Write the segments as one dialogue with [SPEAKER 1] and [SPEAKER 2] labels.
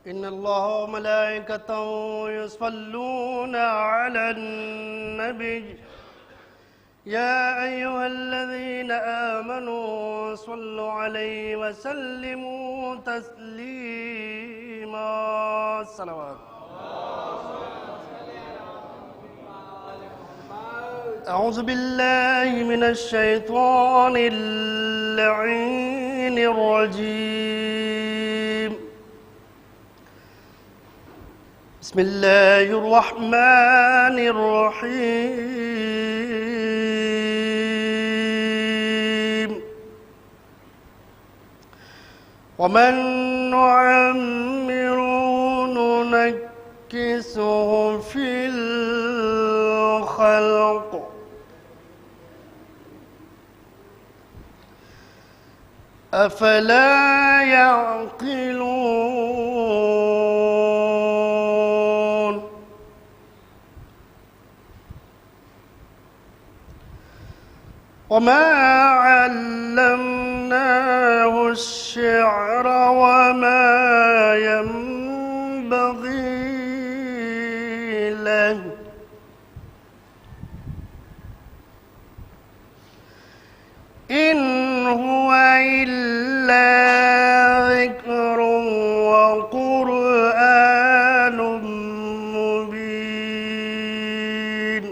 [SPEAKER 1] إن الله وملائكته يصلون على النبي يا أيها الذين آمنوا صلوا عليه وسلموا تسليما صلوات. أعوذ بالله من الشيطان اللعين الرجيم. بسم الله الرحمن الرحيم. ومن نعمره ننكسه في الخلق أفلا يعقلون. وما علمناه الشعر وما ينبغي له إن هو إلا ذكر وقرآن مبين.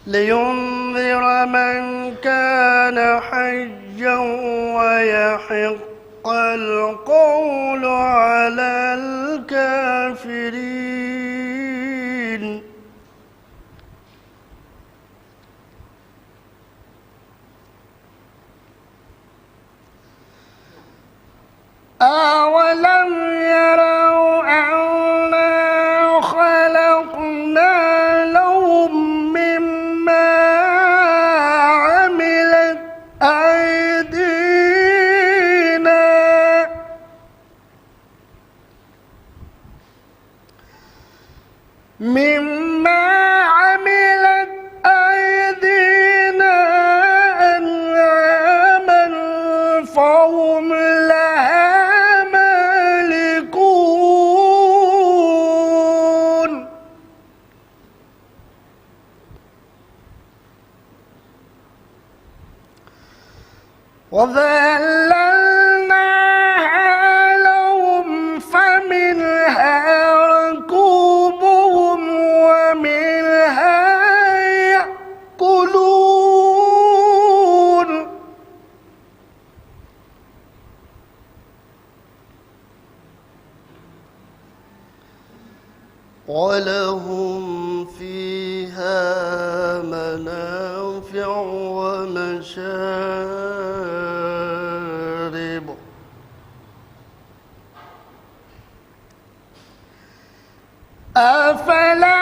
[SPEAKER 1] لينذر من كان حيا ويحق القول على الكافرين. أولم يروا أنا خلقنا لهم مما عملت أيدينا أنعاما فهم لها مالكون. وذللناها لهم فمنها ركوبهم ومنها يأكلون. ولهم فيها منافع ومشارب أفلا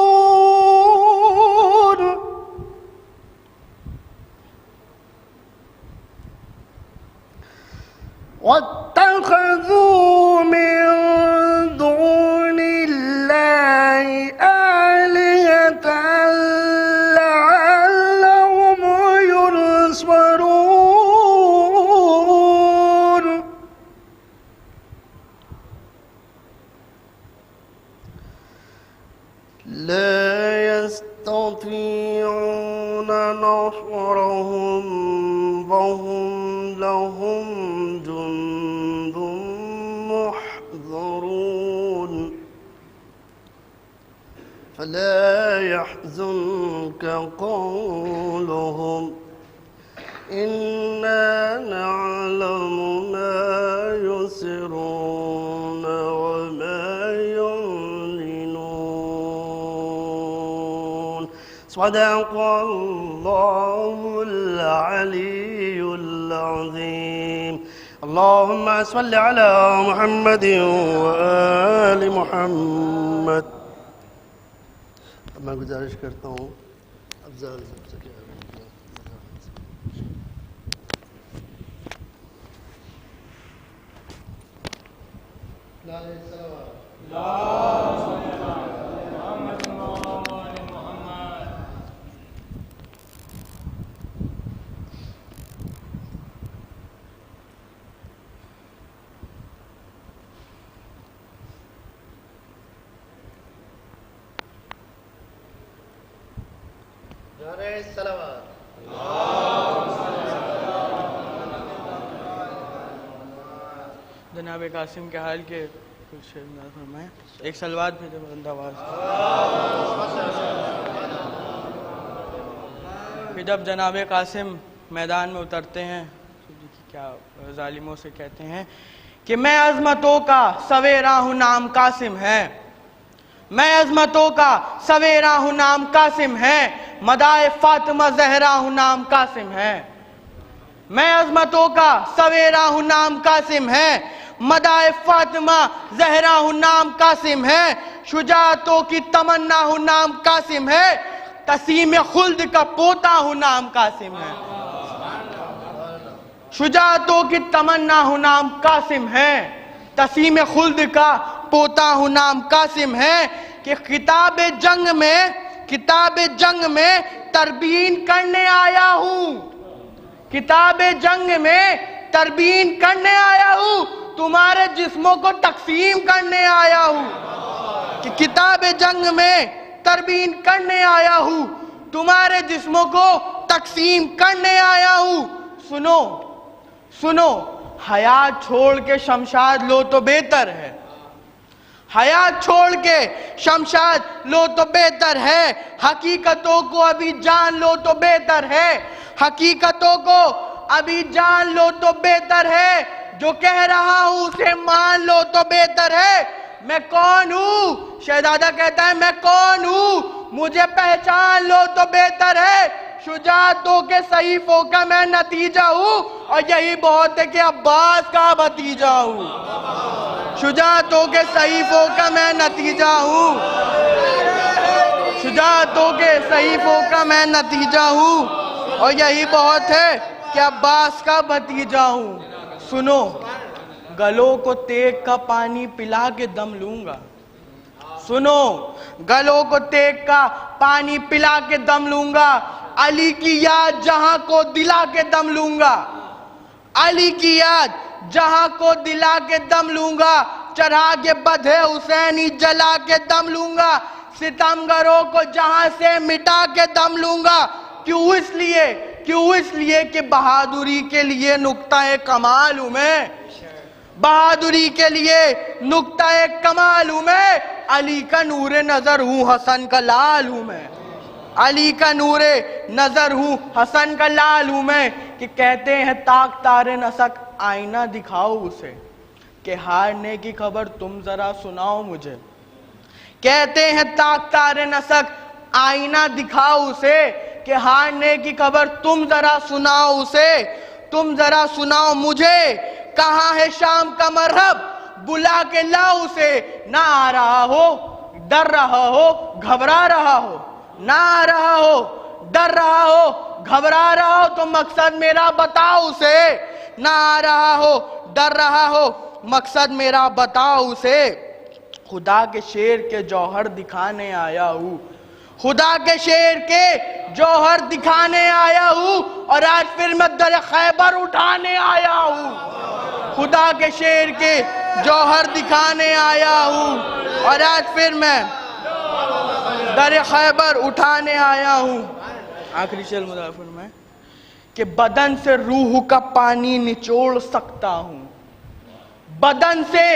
[SPEAKER 1] يشكرون. واتخذوا من دون الله آلهة لعلهم ينصرون. لا يستطيعون نصرهم وهم لهم جند محضرون. فلا يحزنك قولهم إنا نعلم ما يسرون وما يعلنون. صدق الله العلي العظيم. اللهم صل على محمد وآل محمد. میں گزارش کرتا ہوں افضل سے کیا نعرہ صلوات.
[SPEAKER 2] جناب قاسم کے حال کے کچھ فرمائیں. ایک سلوات بھی بلند آواز. پھر جب جناب قاسم میدان میں اترتے ہیں کیا ظالموں سے کہتے ہیں کہ میں عظمتوں کا سویرا ہوں نام قاسم ہے. میں عظمتوں کا سویرا ہوں نام قاسم ہے. مدائے فاطمہ زہرا ہوں نام قاسم ہے. میں عظمتوں کا سویرا ہوں نام قاسم ہے. مدائے فاطمہ زہرا ہوں نام قاسم ہے. شجاعتوں کی تمنا ہوں نام قاسم ہے. تسیم خلد کا پوتا ہوں نام قاسم ہے. شجاعتوں کی تمنا ہوں نام قاسم ہے. تسیم خلد کا پوتا ہوں نام قاسم ہے. کہ کتاب جنگ میں تربین کرنے آیا ہوں. کتاب جنگ میں تربین کرنے آیا ہوں. تمہارے جسموں کو تقسیم کرنے آیا ہوں. کہ کتاب جنگ میں تربین کرنے آیا ہوں. تمہارے جسموں کو تقسیم کرنے آیا ہوں. سنو حیات چھوڑ کے شمشاد لو تو بہتر ہے. حیات چھوڑ کے شمشاد لو تو بہتر ہے. حقیقتوں کو ابھی جان لو تو بہتر ہے. حقیقتوں کو ابھی جان لو تو بہتر ہے. جو کہہ رہا ہوں اسے مان لو تو بہتر ہے. میں کون ہوں؟ شہزادہ کہتا ہے میں کون ہوں؟ مجھے پہچان لو تو بہتر ہے. شجاعتوں کے صحیفوں کا میں نتیجہ ہوں اور یہی بہت ہے کہ عباس کا بھتیجا ہوں. شجاعتوں کے صحیفوں کا میں نتیجہ ہوں. شجاعتوں کے صحیفوں کا میں نتیجہ ہوں اور یہی بہت ہے کہ عباس کا بھتیجا ہوں. سنو گلوں کو تیغ کا پانی پلا کے دم لوں گا. سنو گلوں کو تیغ کا پانی پلا کے دم لوں گا. علی کی یاد جہاں کو دلا کے دم لوں گا. علی کی یاد جہاں کو دلا کے دم لوں گا. چراغ بدھ حسینی جلا کے دم لوں گا. ستمگروں کو جہاں سے مٹا کے دم لوں گا. کیوں اس لیے کہ بہادری کے لیے نقطہ کمال ہوں میں. بہادری کے لیے نقطہ کمال ہوں میں. علی کا نور نظر ہوں حسن کا لال ہوں میں. علی کا نور نظر ہوں حسن کا لال ہوں میں. کہ کہتے ہیں تاک تار نسک آئینہ دکھاؤ اسے کہ ہارنے کی خبر تم ذرا سناؤ مجھے. کہتے ہیں تاک تار نسک آئینہ دکھاؤ اسے کہ ہارنے کی خبر تم ذرا سناؤ اسے. تم ذرا سناؤ مجھے کہاں ہے شام کا مرہب بلا کے لاؤ اسے. نہ آ رہا ہو ڈر رہا ہو گھبرا رہا ہو. نہ آ رہا ہو ڈر رہا ہو گھبرا رہا ہو تو مقصد میرا بتاؤ اسے. نہ آ رہا ہو ڈر رہا ہو مقصد میرا بتاؤ اسے. خدا کے شیر کے جوہر دکھانے آیا ہوں. خدا کے شیر کے جوہر دکھانے آیا ہوں اور آج پھر میں در خیبر اٹھانے آیا ہوں. خدا کے شیر کے جوہر دکھانے آیا ہوں اور آج پھر میں در خیبر اٹھانے آیا ہوں. آخری شعر مضافر میں کہ بدن سے روح کا پانی نچوڑ سکتا ہوں. بدن سے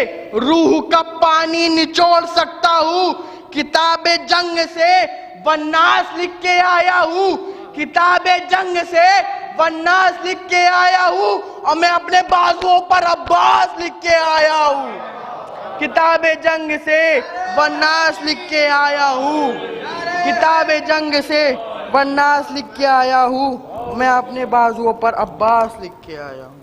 [SPEAKER 2] روح کا پانی نچوڑ سکتا ہوں. کتاب جنگ سے والناس لکھ کے آیا ہوں. کتاب جنگ سے والناس لکھ کے آیا ہوں اور میں اپنے بازوؤں پر عباس لکھ کے آیا ہوں. کتاب جنگ سے والناس لکھ کے آیا ہوں. کتاب جنگ سے والناس لکھ کے آیا ہوں. میں اپنے بازوؤں پر عباس لکھ کے آیا ہوں.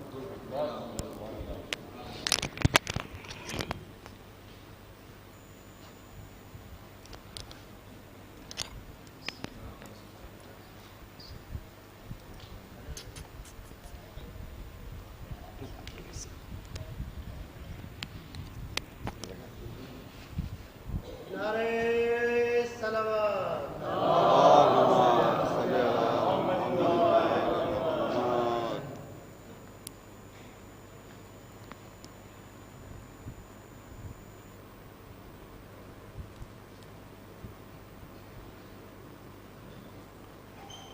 [SPEAKER 1] نعرہ صلوات.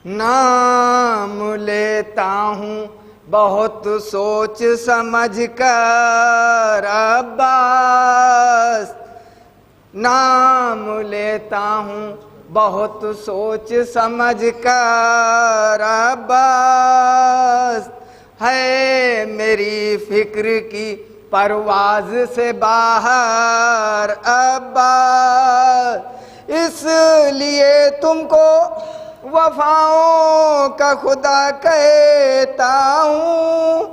[SPEAKER 3] نام لیتا ہوں بہت سوچ سمجھ کر عباس، نام لیتا ہوں بہت سوچ سمجھ کر عباس، ہے میری فکر کی پرواز سے باہر عباس، اس لیے تم کو وفاؤں کا خدا کہتا ہوں،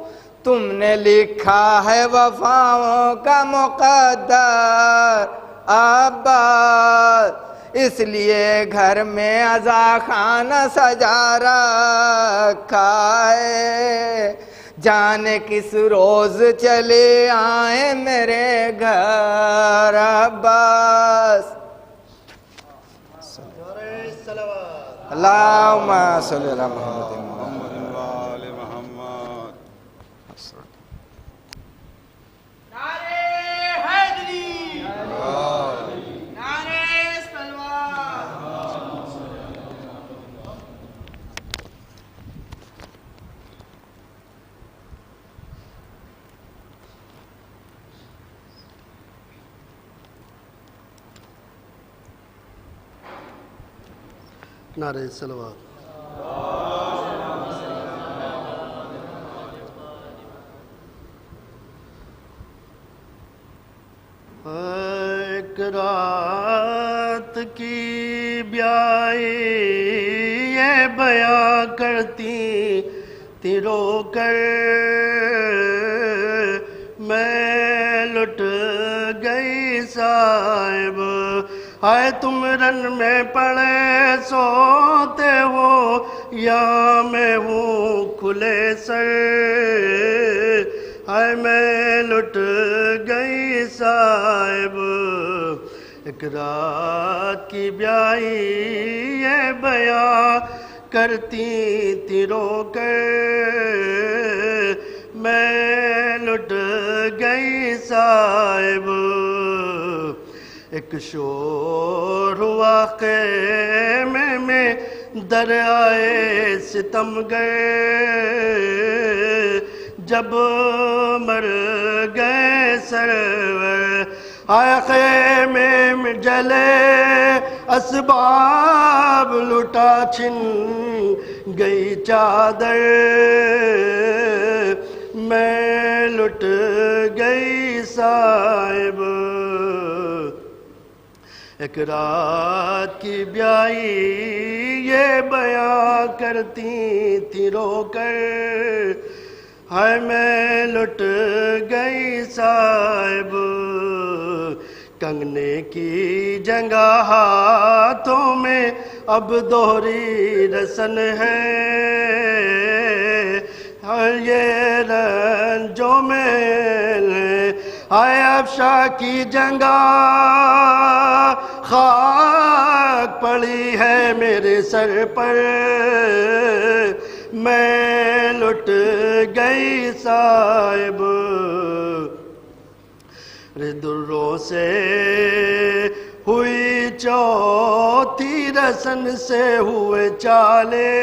[SPEAKER 3] تم نے لکھا ہے وفاؤں کا مقدر عباس، اس لیے گھر میں عزا خانہ سجا رکھا ہے، جانے کس روز چلے آئیں میرے گھر عباس۔ اللہم صلی علی محمد
[SPEAKER 2] نعرے حیدری، نعرے تلوار۔
[SPEAKER 1] نعرہ صلوات۔ ایک رات کی بیائی یہ بیاں کرتی تھی رو کر، میں لٹ گئی صاحب، ہائے تم رن میں پڑے سوتے ہو یا میں ہوں کھلے سر، ہائے میں لٹ گئی صاحب، ایک رات کی بیائی یہ بیاں کرتی تھی رو کر، میں لٹ گئی صاحب، ایک شور ہوا خیمے میں دریائے ستم گئے، جب مر گئے سرور، آئے خیمے میں جلے اسباب، لٹا چھن گئی چادر، میں لٹ گئی صاحب، ایک رات کی بیائی یہ بیاں کرتی تھی رو کر، ہائے میں لٹ گئی صاحب، کنگنے کی جنگا ہاتھوں میں اب دوہری رسن ہے، یہ رنجوں میں آئے افشا کی جنگا خاک پڑی ہے میرے سر پر، میں لٹ گئی صاحب، دروں سے ہوئی چوتھی رسن سے ہوئے چالے،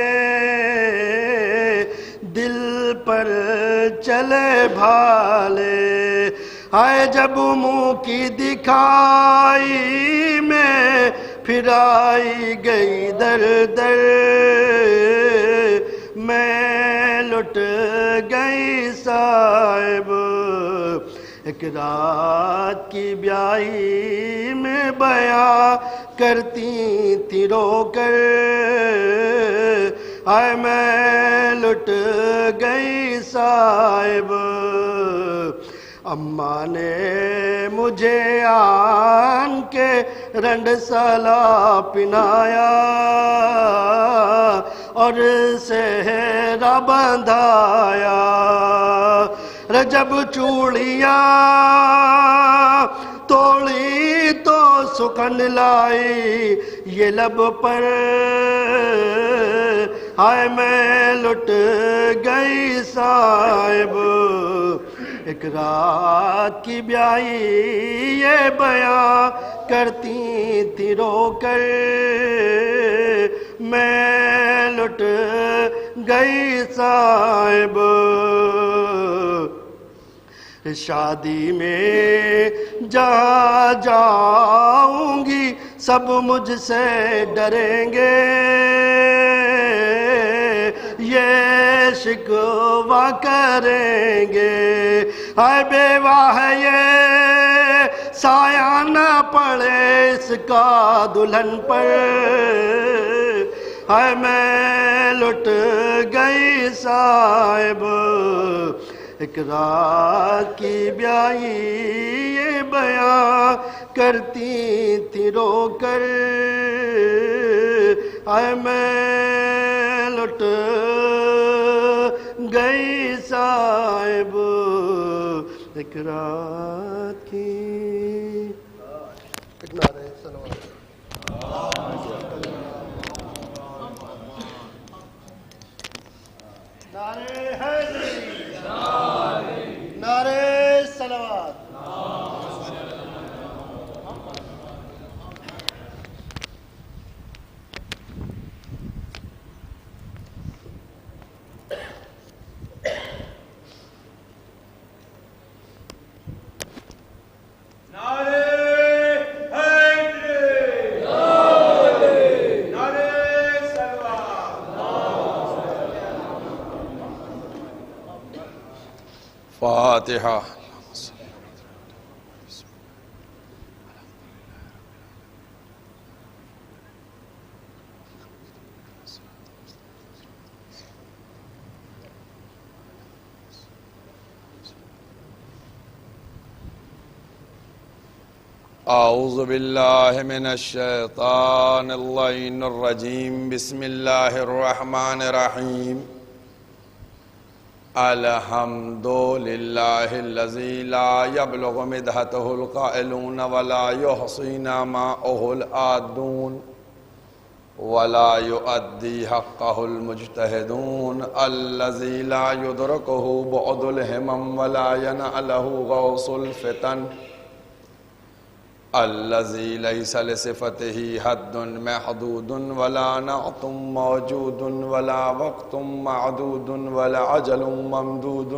[SPEAKER 1] دل پر چلے بھالے، آئے جب منہ کی دکھائی میں پھر آئی گئی در در، میں لٹ گئی صاحب، ایک رات کی بیائی میں بیاں کرتی تھی رو کر، آئے میں لٹ گئی صاحب، اماں نے مجھے آن کے رنڈ سالا پنایا اور سہرا بندھایا، جب چوڑیاں توڑی تو سکن لائی یہ لب پر، ہائے میں لٹ گئی صاحب، ایک رات کی بیائی یہ بیاں کرتی تھی رو کر، میں لٹ گئی صاحب، شادی میں جہاں جاؤں گی سب مجھ سے ڈریں گے، یہ شکوہ کریں گے، ہائے بیوہ ہے یہ سایہ نہ پڑے اس کا دلہن پر، ہائے میں لٹ گئی صاحب، ایک رات کی بیائی یہ بیان کرتی تھی رو کر، ہائے میں لٹ گئی صاحب ایک رات کی۔ ایک نعرہ صلوات، نعرہ حیدری، نعرہ صلوات۔
[SPEAKER 4] فاتحہ۔ اعوذ باللہ من الشیطان اللعین الرجیم، بسم اللہ الرحمن الرحیم، الحمد للہ الذی لا یبلغ مدحتہ القائلون ولا یحصین ماءہ العادون ولا یؤدی حقہ المجتہدون، الذی لا یدرکہ بعد الہمم ولا ینعلہ غوص الفتن، الذی لیس لصفتہ حد محدود ولا نعت موجود ولا وقت معدود ولا عجل ممدود،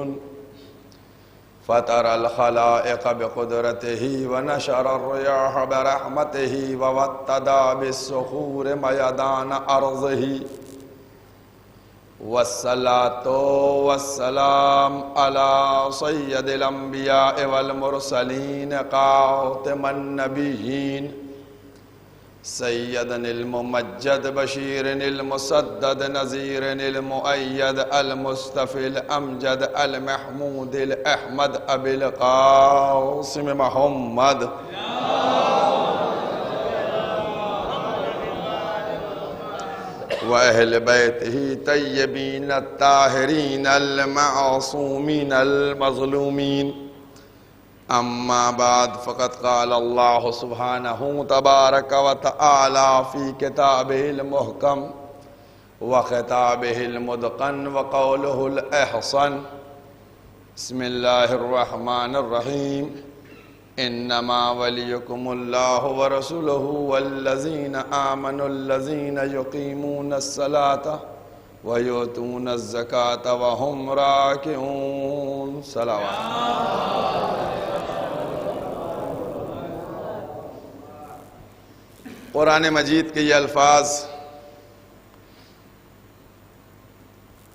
[SPEAKER 4] فطر الخلائق بقدرتہ ونشر الریاح برحمتہ ووطد بالصخور میدان ارضہ، والصلاة والسلام على سید الانبیاء والمرسلین خاتم النبیین، سیدنا الممجد بشیر المسدد نذیر المؤید المصطفی الامجد المحمود الاحمد ابی القاسم محمد وأهل بيته طيبين الطاهرين المعصومين المظلومين، أما بعد، فقد قال الله سبحانه تبارك وتعالى في كتابه المحكم وخطابه المتقن وقوله الأحسن، بسم الله الرحمن الرحيم، انما وليكم الله ورسوله والذين آمنوا الذين يقيمون الصلاة ويؤتون الزكاة وهم راكعون۔ صلوات۔ قرآن مجید کے یہ الفاظ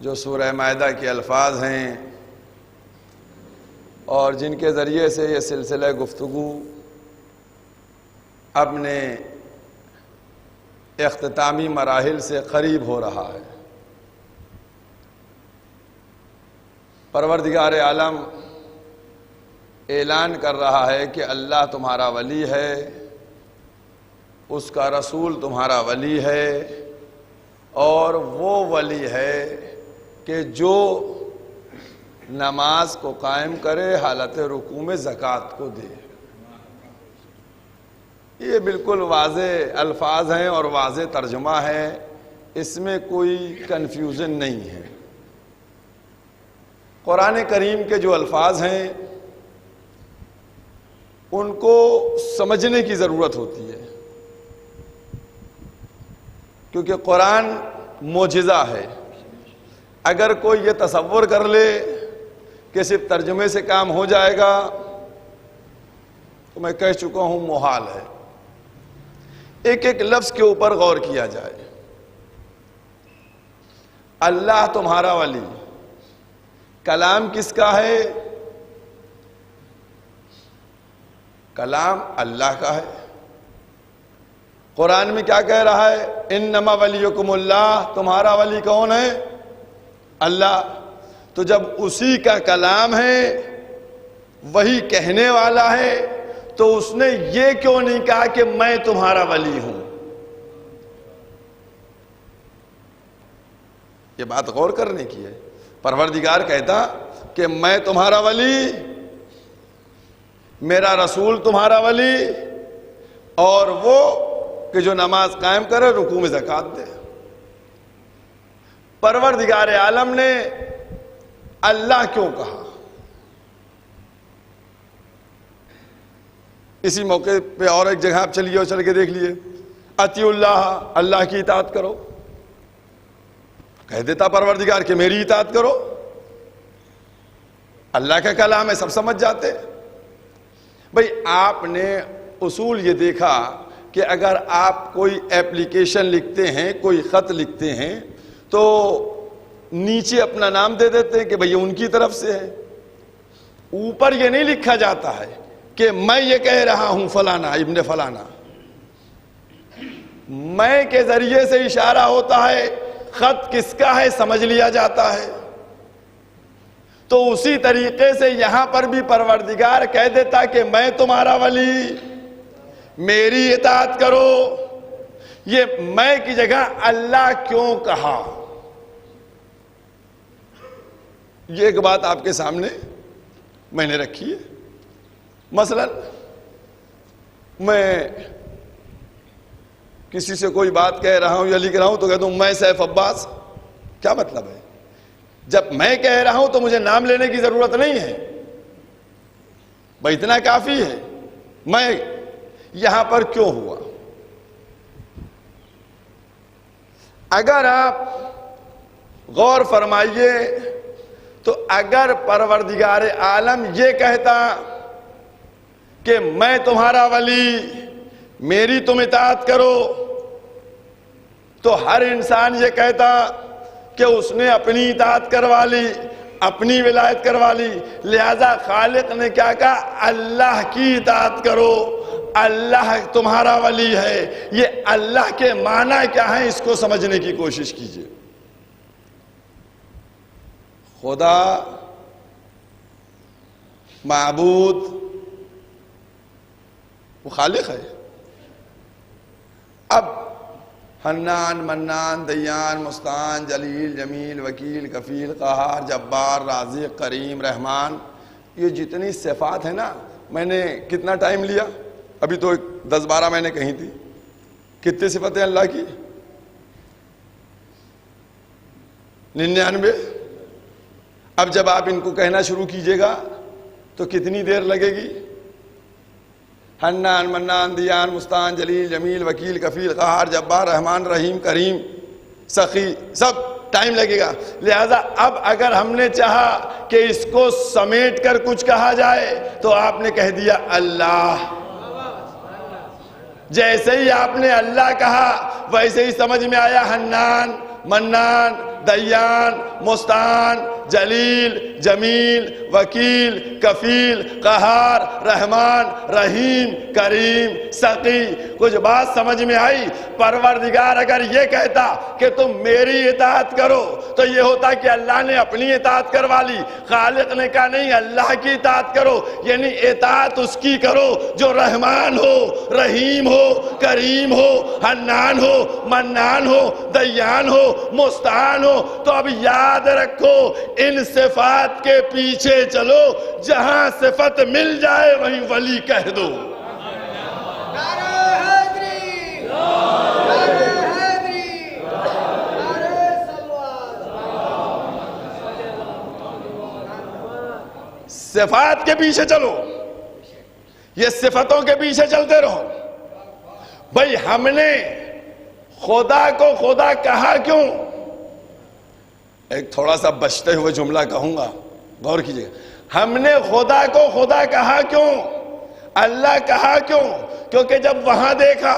[SPEAKER 4] جو سورہ مائدہ کے الفاظ ہیں اور جن کے ذریعے سے یہ سلسلہ گفتگو اپنے اختتامی مراحل سے قریب ہو رہا ہے، پروردگار عالم اعلان کر رہا ہے کہ اللہ تمہارا ولی ہے، اس کا رسول تمہارا ولی ہے، اور وہ ولی ہے کہ جو نماز کو قائم کرے، حالت رکوع میں زکوٰۃ کو دے۔ یہ بالکل واضح الفاظ ہیں اور واضح ترجمہ ہے، اس میں کوئی کنفیوژن نہیں ہے۔ قرآن کریم کے جو الفاظ ہیں ان کو سمجھنے کی ضرورت ہوتی ہے، کیونکہ قرآن معجزہ ہے. اگر کوئی یہ تصور کر لے کہ صرف ترجمے سے کام ہو جائے گا تو میں کہہ چکا ہوں محال ہے. ایک ایک لفظ کے اوپر غور کیا جائے. اللہ تمہارا ولی، کلام کس کا ہے؟ کلام اللہ کا ہے. قرآن میں کیا کہہ رہا ہے؟ انما ولیکم اللہ، تمہارا ولی کون ہے؟ اللہ. تو جب اسی کا کلام ہے، وہی کہنے والا ہے، تو اس نے یہ کیوں نہیں کہا کہ میں تمہارا ولی ہوں؟ یہ بات غور کرنے کی ہے. پروردگار کہتا کہ میں تمہارا ولی، میرا رسول تمہارا ولی، اور وہ کہ جو نماز قائم کرے، رکوع میں زکوٰۃ دے. پروردگار عالم نے اللہ کیوں کہا؟ اسی موقع پہ اور ایک جگہ آپ چلیے اور چل کے دیکھ لیے، اطیعوا اللہ، اللہ کی اطاعت کرو. کہہ دیتا پروردگار کہ میری اطاعت کرو. اللہ کا کلام ہے، سب سمجھ جاتے. بھئی آپ نے اصول یہ دیکھا کہ اگر آپ کوئی ایپلیکیشن لکھتے ہیں، کوئی خط لکھتے ہیں، تو نیچے اپنا نام دے دیتے ہیں کہ بھئی ان کی طرف سے ہے. اوپر یہ نہیں لکھا جاتا ہے کہ میں یہ کہہ رہا ہوں فلانا ابن فلانا. میں کے ذریعے سے اشارہ ہوتا ہے خط کس کا ہے سمجھ لیا جاتا ہے. تو اسی طریقے سے یہاں پر بھی پروردگار کہہ دیتا کہ میں تمہارا ولی، میری اطاعت کرو. یہ میں کی جگہ اللہ کیوں کہا؟ یہ ایک بات آپ کے سامنے میں نے رکھی ہے. مثلا میں کسی سے کوئی بات کہہ رہا ہوں یا لکھ رہا ہوں تو کہتا ہوں میں سیف عباس. کیا مطلب ہے؟ جب میں کہہ رہا ہوں تو مجھے نام لینے کی ضرورت نہیں ہے، بھائی اتنا کافی ہے. میں یہاں پر کیوں ہوا؟ اگر آپ غور فرمائیے تو اگر پروردگار عالم یہ کہتا کہ میں تمہارا ولی، میری تم اطاعت کرو، تو ہر انسان یہ کہتا کہ اس نے اپنی اطاعت کروا لی، اپنی ولایت کروا لی. لہذا خالق نے کیا کہا؟ اللہ کی اطاعت کرو، اللہ تمہارا ولی ہے. یہ اللہ کے معنی کیا ہیں اس کو سمجھنے کی کوشش کیجئے. خدا معبود، وہ خالق ہے. اب حنان، منان، دیان، مستعان، جلیل، جمیل، وکیل، کفیل، قہار، جبار، رازق، کریم، رحمان، یہ جتنی صفات ہیں نا، میں نے کتنا ٹائم لیا؟ ابھی تو 10-12 میں نے کہیں تھی. کتنی صفتیں اللہ کی؟ 99. اب جب آپ ان کو کہنا شروع کیجئے گا تو کتنی دیر لگے گی؟ حنان، منان، دیان، مستعان، جلیل، جمیل، وکیل، کفیل، قہار، جبار، رحمان، رحیم، کریم، سخی، سب ٹائم لگے گا. لہذا اب اگر ہم نے چاہا کہ اس کو سمیٹ کر کچھ کہا جائے تو آپ نے کہہ دیا اللہ. جیسے ہی آپ نے اللہ کہا ویسے ہی سمجھ میں آیا حنان، منان، دیان، مستعان، جلیل، جمیل، وکیل، کفیل، قہار، رحمان، رحیم، کریم، سقی. کچھ بات سمجھ میں آئی؟ پروردگار اگر یہ کہتا کہ تم میری اطاعت کرو تو یہ ہوتا کہ اللہ نے اپنی اطاعت کروا لی. خالق نے کہا نہیں، اللہ کی اطاعت کرو، یعنی اطاعت اس کی کرو جو رحمان ہو، رحیم ہو، کریم ہو، حنان ہو، منان ہو، دیان ہو، مستعان ہو. تو اب یاد رکھو ان صفات کے پیچھے چلو، جہاں صفت مل جائے وہیں ولی کہہ دو. صفات کے پیچھے چلو، یہ صفتوں کے پیچھے چلتے رہو. بھئی ہم نے خدا کو خدا کہا کیوں؟ ایک تھوڑا سا بچتے ہوئے جملہ کہوں گا، غور کیجئے. ہم نے خدا کو خدا کہا کیوں؟ اللہ کہا کیوں؟ کیونکہ جب وہاں دیکھا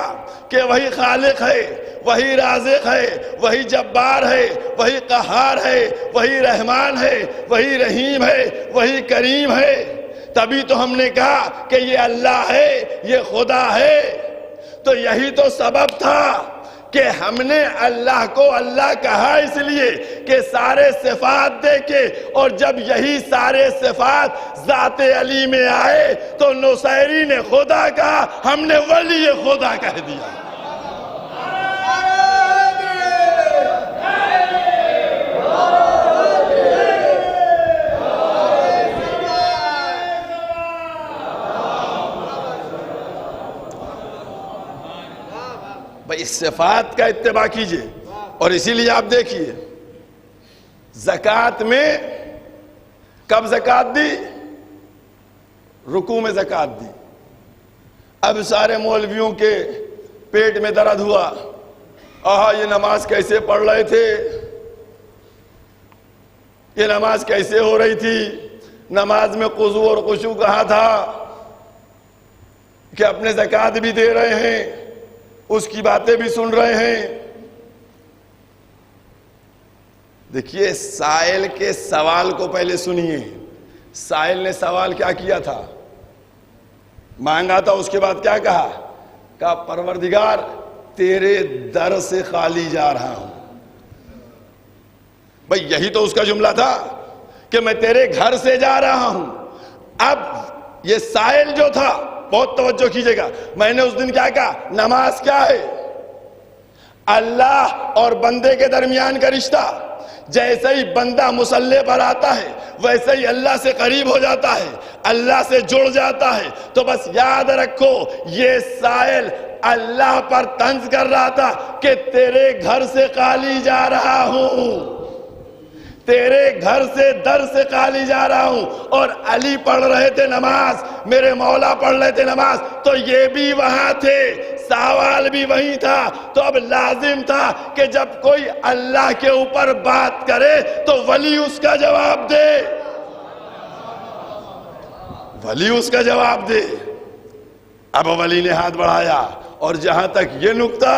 [SPEAKER 4] کہ وہی خالق ہے، وہی رازق ہے، وہی جبار ہے، وہی قہار ہے، وہی رحمان ہے، وہی رحیم ہے، وہی کریم ہے، تبھی تو ہم نے کہا کہ یہ اللہ ہے، یہ خدا ہے. تو یہی تو سبب تھا کہ ہم نے اللہ کو اللہ کہا، اس لیے کہ سارے صفات دیکھے، اور جب یہی سارے صفات ذات علی میں آئے تو نصیری نے خدا کہا، ہم نے ولی خدا کہہ دیا. اس صفات کا اتباع کیجئے. اور اسی لیے آپ دیکھیے زکوٰۃ میں کب زکوٰۃ دی؟ رکوع میں زکوٰۃ دی. اب سارے مولویوں کے پیٹ میں درد ہوا، یہ نماز کیسے پڑھ رہے تھے، یہ نماز کیسے ہو رہی تھی، نماز میں خضوع اور خشوع کہاں تھا، کہ اپنے زکوٰۃ بھی دے رہے ہیں، اس کی باتیں بھی سن رہے ہیں. دیکھیے سائل کے سوال کو پہلے سنیے. سائل نے سوال کیا کیا تھا؟ مانگا تھا، اس کے بعد کیا کہا؟ کہا پروردگار تیرے در سے خالی جا رہا ہوں. بھئی یہی تو اس کا جملہ تھا کہ میں تیرے گھر سے جا رہا ہوں. اب یہ سائل جو تھا، بہت توجہ کیجئے گا، میں نے اس دن کیا کہا؟ نماز کیا ہے؟ اللہ اور بندے کے درمیان کا رشتہ. جیسے ہی بندہ مصلی پر آتا ہے ویسے ہی اللہ سے قریب ہو جاتا ہے، اللہ سے جڑ جاتا ہے. تو بس یاد رکھو یہ سائل اللہ پر طنز کر رہا تھا کہ تیرے گھر سے خالی جا رہا ہوں، تیرے گھر سے در سے خالی جا رہا ہوں. اور علی پڑھ رہے تھے نماز، میرے مولا پڑھ رہے تھے نماز، تو یہ بھی وہاں تھے، سوال بھی وہی تھا. تو اب لازم تھا کہ جب کوئی اللہ کے اوپر بات کرے تو ولی اس کا جواب دے، ولی اس کا جواب دے. اب ولی نے ہاتھ بڑھایا، اور جہاں تک یہ نکتہ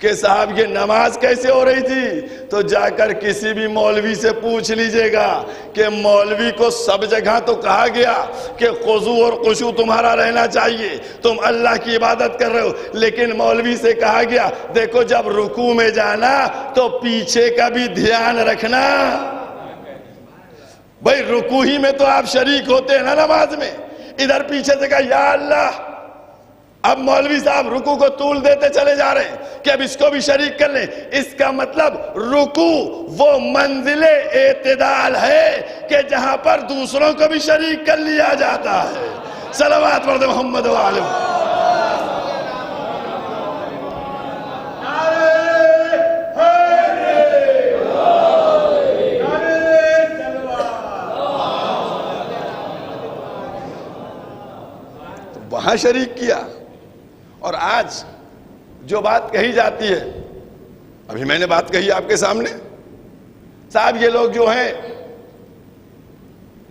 [SPEAKER 4] کہ صاحب یہ نماز کیسے ہو رہی تھی، تو جا کر کسی بھی مولوی سے پوچھ لیجئے گا کہ مولوی کو سب جگہ تو کہا گیا کہ خضوع اور خشوع تمہارا رہنا چاہیے، تم اللہ کی عبادت کر رہے ہو، لیکن مولوی سے کہا گیا دیکھو جب رکوع میں جانا تو پیچھے کا بھی دھیان رکھنا. بھئی رکوع ہی میں تو آپ شریک ہوتے ہیں نا نماز میں، ادھر پیچھے سے کہا یا اللہ. اب مولوی صاحب رکوع کو طول دیتے چلے جا رہے ہیں کہ اب اس کو بھی شریک کر لیں. اس کا مطلب رکوع وہ منزل اعتدال ہے کہ جہاں پر دوسروں کو بھی شریک کر لیا جاتا ہے. صلوات پڑھ دے محمد و آلہ. وہاں شریک کیا. اور آج جو بات کہی جاتی ہے، ابھی میں نے بات کہی آپ کے سامنے، صاحب یہ لوگ جو ہیں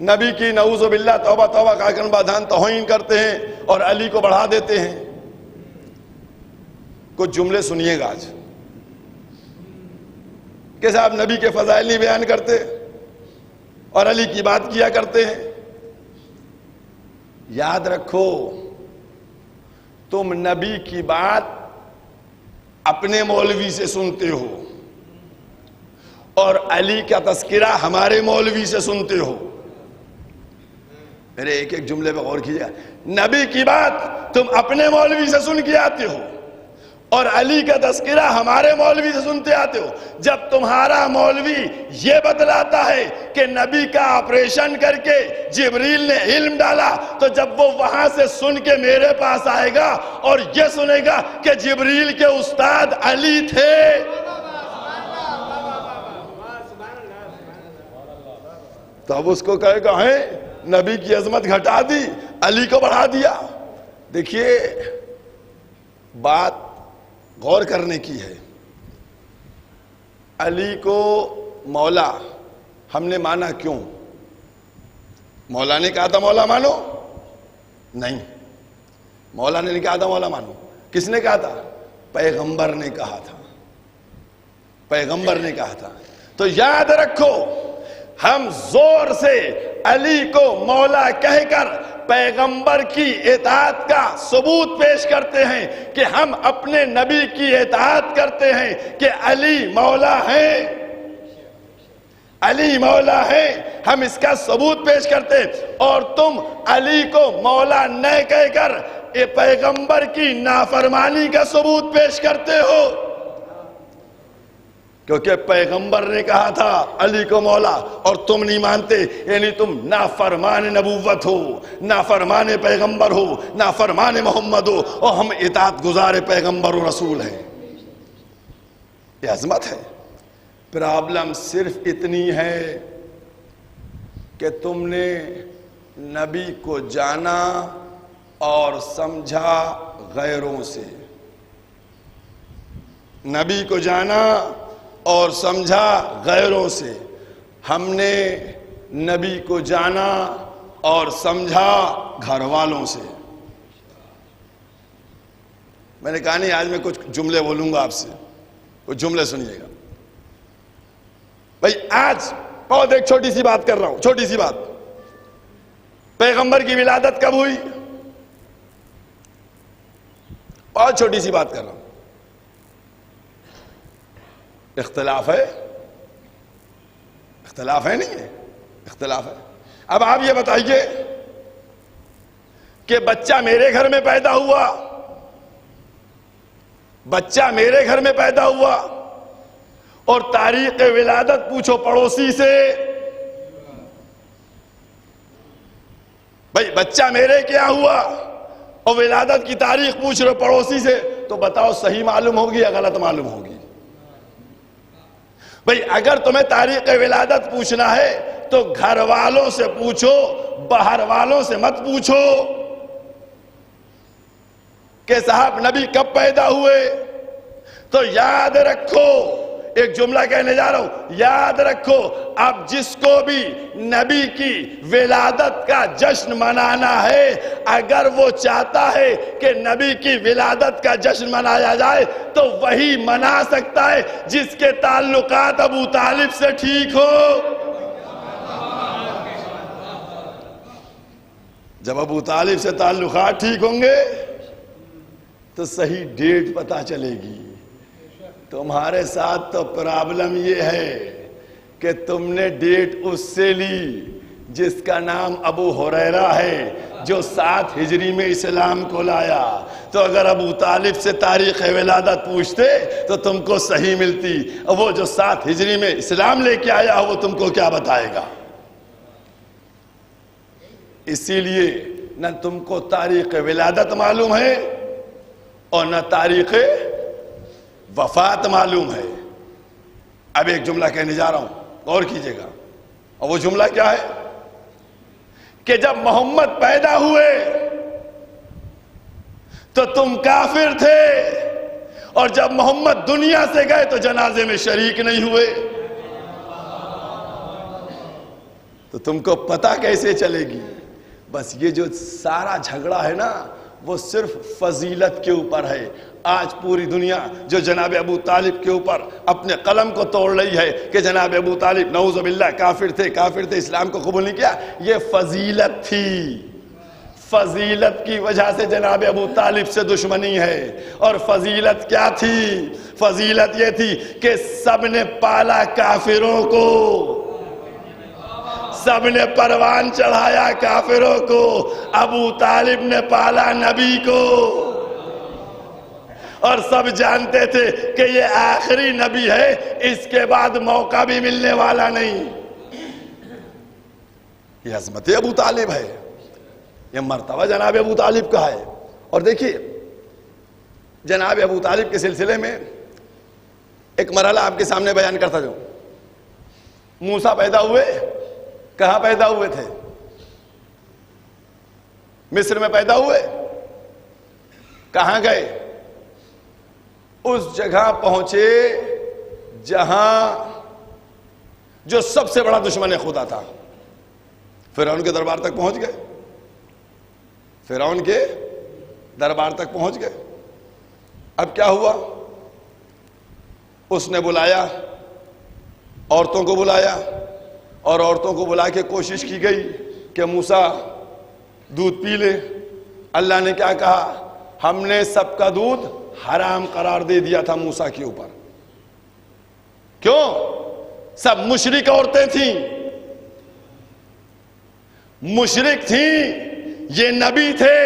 [SPEAKER 4] نبی کی نعوذ باللہ توبہ توبہ کاکن بادھان توہین کرتے ہیں اور علی کو بڑھا دیتے ہیں. کچھ جملے سنیے گا آج کہ صاحب نبی کے فضائل نہیں بیان کرتے اور علی کی بات کیا کرتے ہیں. یاد رکھو تم نبی کی بات اپنے مولوی سے سنتے ہو اور علی کا تذکرہ ہمارے مولوی سے سنتے ہو. میرے ایک ایک جملے پہ غور کیجئے. نبی کی بات تم اپنے مولوی سے سن کے آتے ہو اور علی کا تذکرہ ہمارے مولوی سے سنتے آتے ہو. جب تمہارا مولوی یہ بتلاتا ہے کہ نبی کا آپریشن کر کے جبریل نے علم ڈالا، تو جب وہ وہاں سے سن کے میرے پاس آئے گا اور یہ سنے گا کہ جبریل کے استاد علی تھے، تو اب اس کو کہے گا ہے نبی کی عظمت گھٹا دی، علی کو بڑھا دیا. دیکھیے بات غور کرنے کی ہے. علی کو مولا ہم نے مانا کیوں؟ مولا نے کہا تھا مولا مانو؟ نہیں، مولا نے نہیں کہا تھا مولا مانو. کس نے کہا تھا؟ پیغمبر نے کہا تھا. پیغمبر نے کہا تھا. تو یاد رکھو، ہم زور سے علی کو مولا کہہ کر پیغمبر کی اطاعت کا ثبوت پیش کرتے ہیں کہ ہم اپنے نبی کی اطاعت کرتے ہیں کہ علی مولا ہیں، علی مولا ہے، ہم اس کا ثبوت پیش کرتے ہیں. اور تم علی کو مولا نہ کہہ کر یہ پیغمبر کی نافرمانی کا ثبوت پیش کرتے ہو، کیونکہ پیغمبر نے کہا تھا علی کو مولا اور تم نہیں مانتے، یعنی تم نافرمان نبوت ہو، نافرمان پیغمبر ہو، نافرمان محمد ہو، اور ہم اطاعت گزار پیغمبر و رسول ہیں. یہ عظمت ہے. پرابلم صرف اتنی ہے کہ تم نے نبی کو جانا اور سمجھا غیروں سے. نبی کو جانا اور سمجھا غیروں سے. ہم نے نبی کو جانا اور سمجھا گھر والوں سے. میں نے کہا نہیں آج میں کچھ جملے بولوں گا آپ سے، کچھ جملے سنیے گا. بھائی آج بہت ایک چھوٹی سی بات کر رہا ہوں، چھوٹی سی بات. پیغمبر کی ولادت کب ہوئی؟ بہت چھوٹی سی بات کر رہا ہوں. اختلاف ہے، اختلاف ہے نہیں ہے، اختلاف ہے. اب آپ یہ بتائیے کہ بچہ میرے گھر میں پیدا ہوا، بچہ میرے گھر میں پیدا ہوا اور تاریخ ولادت پوچھو پڑوسی سے. بھائی بچہ میرے کیا ہوا اور ولادت کی تاریخ پوچھ رہے پڑوسی سے، تو بتاؤ صحیح معلوم ہوگی یا غلط معلوم ہوگی؟ بھئی اگر تمہیں تاریخ ولادت پوچھنا ہے تو گھر والوں سے پوچھو، باہر والوں سے مت پوچھو کہ صاحب نبی کب پیدا ہوئے. تو یاد رکھو، ایک جملہ کہنے جا رہا ہوں، یاد رکھو اب جس کو بھی نبی کی ولادت کا جشن منانا ہے، اگر وہ چاہتا ہے کہ نبی کی ولادت کا جشن منایا جائے تو وہی منا سکتا ہے جس کے تعلقات ابو طالب سے ٹھیک ہو. جب ابو طالب سے تعلقات ٹھیک ہوں گے تو صحیح ڈیٹ پتہ چلے گی. تمہارے ساتھ تو پرابلم یہ ہے کہ تم نے ڈیٹ اس سے لی جس کا نام ابو ہریرہ ہے، جو 7 ہجری میں اسلام کو لایا. تو اگر ابو طالب سے تاریخ ولادت پوچھتے تو تم کو صحیح ملتی، اور وہ جو 7 ہجری میں اسلام لے کے آیا وہ تم کو کیا بتائے گا؟ اسی لیے نہ تم کو تاریخ ولادت معلوم ہے اور نہ تاریخ وفات معلوم ہے. اب ایک جملہ کہنے جا رہا ہوں، غور کیجئے گا. اور وہ جملہ کیا ہے کہ جب محمد پیدا ہوئے تو تم کافر تھے، اور جب محمد دنیا سے گئے تو جنازے میں شریک نہیں ہوئے. تو تم کو پتہ کیسے چلے گی؟ بس یہ جو سارا جھگڑا ہے نا وہ صرف فضیلت کے اوپر ہے. آج پوری دنیا جو جناب ابو طالب کے اوپر اپنے قلم کو توڑ رہی ہے کہ جناب ابو طالب نعوذ باللہ کافر تھے، اسلام کو قبول نہیں کیا، یہ فضیلت تھی. فضیلت کی وجہ سے جناب ابو طالب سے دشمنی ہے. اور فضیلت کیا تھی؟ فضیلت یہ تھی کہ سب نے پالا کافروں کو، سب نے پروان چڑھایا کافروں کو، ابو طالب نے پالا نبی کو. اور سب جانتے تھے کہ یہ آخری نبی ہے، اس کے بعد موقع بھی ملنے والا نہیں. یہ عظمت ابو طالب ہے، یہ مرتبہ جناب ابو طالب کا ہے. اور دیکھیے جناب ابو طالب کے سلسلے میں ایک مرحلہ آپ کے سامنے بیان کرتا جاؤں. موسیٰ پیدا ہوئے، کہاں پیدا ہوئے تھے؟ مصر میں پیدا ہوئے. کہاں گئے؟ اس جگہ پہنچے جہاں جو سب سے بڑا دشمن خدا تھا، فرعون کے دربار تک پہنچ گئے، فرعون کے دربار تک پہنچ گئے۔ اب کیا ہوا؟ اس نے بلایا، عورتوں کو بلایا، اور عورتوں کو بلا کے کوشش کی گئی کہ موسیٰ دودھ پی لے۔ اللہ نے کیا کہا؟ ہم نے سب کا دودھ حرام قرار دے دیا تھا موسیٰ کے اوپر۔ کیوں؟ سب مشرک عورتیں تھیں، مشرک تھیں، یہ نبی تھے،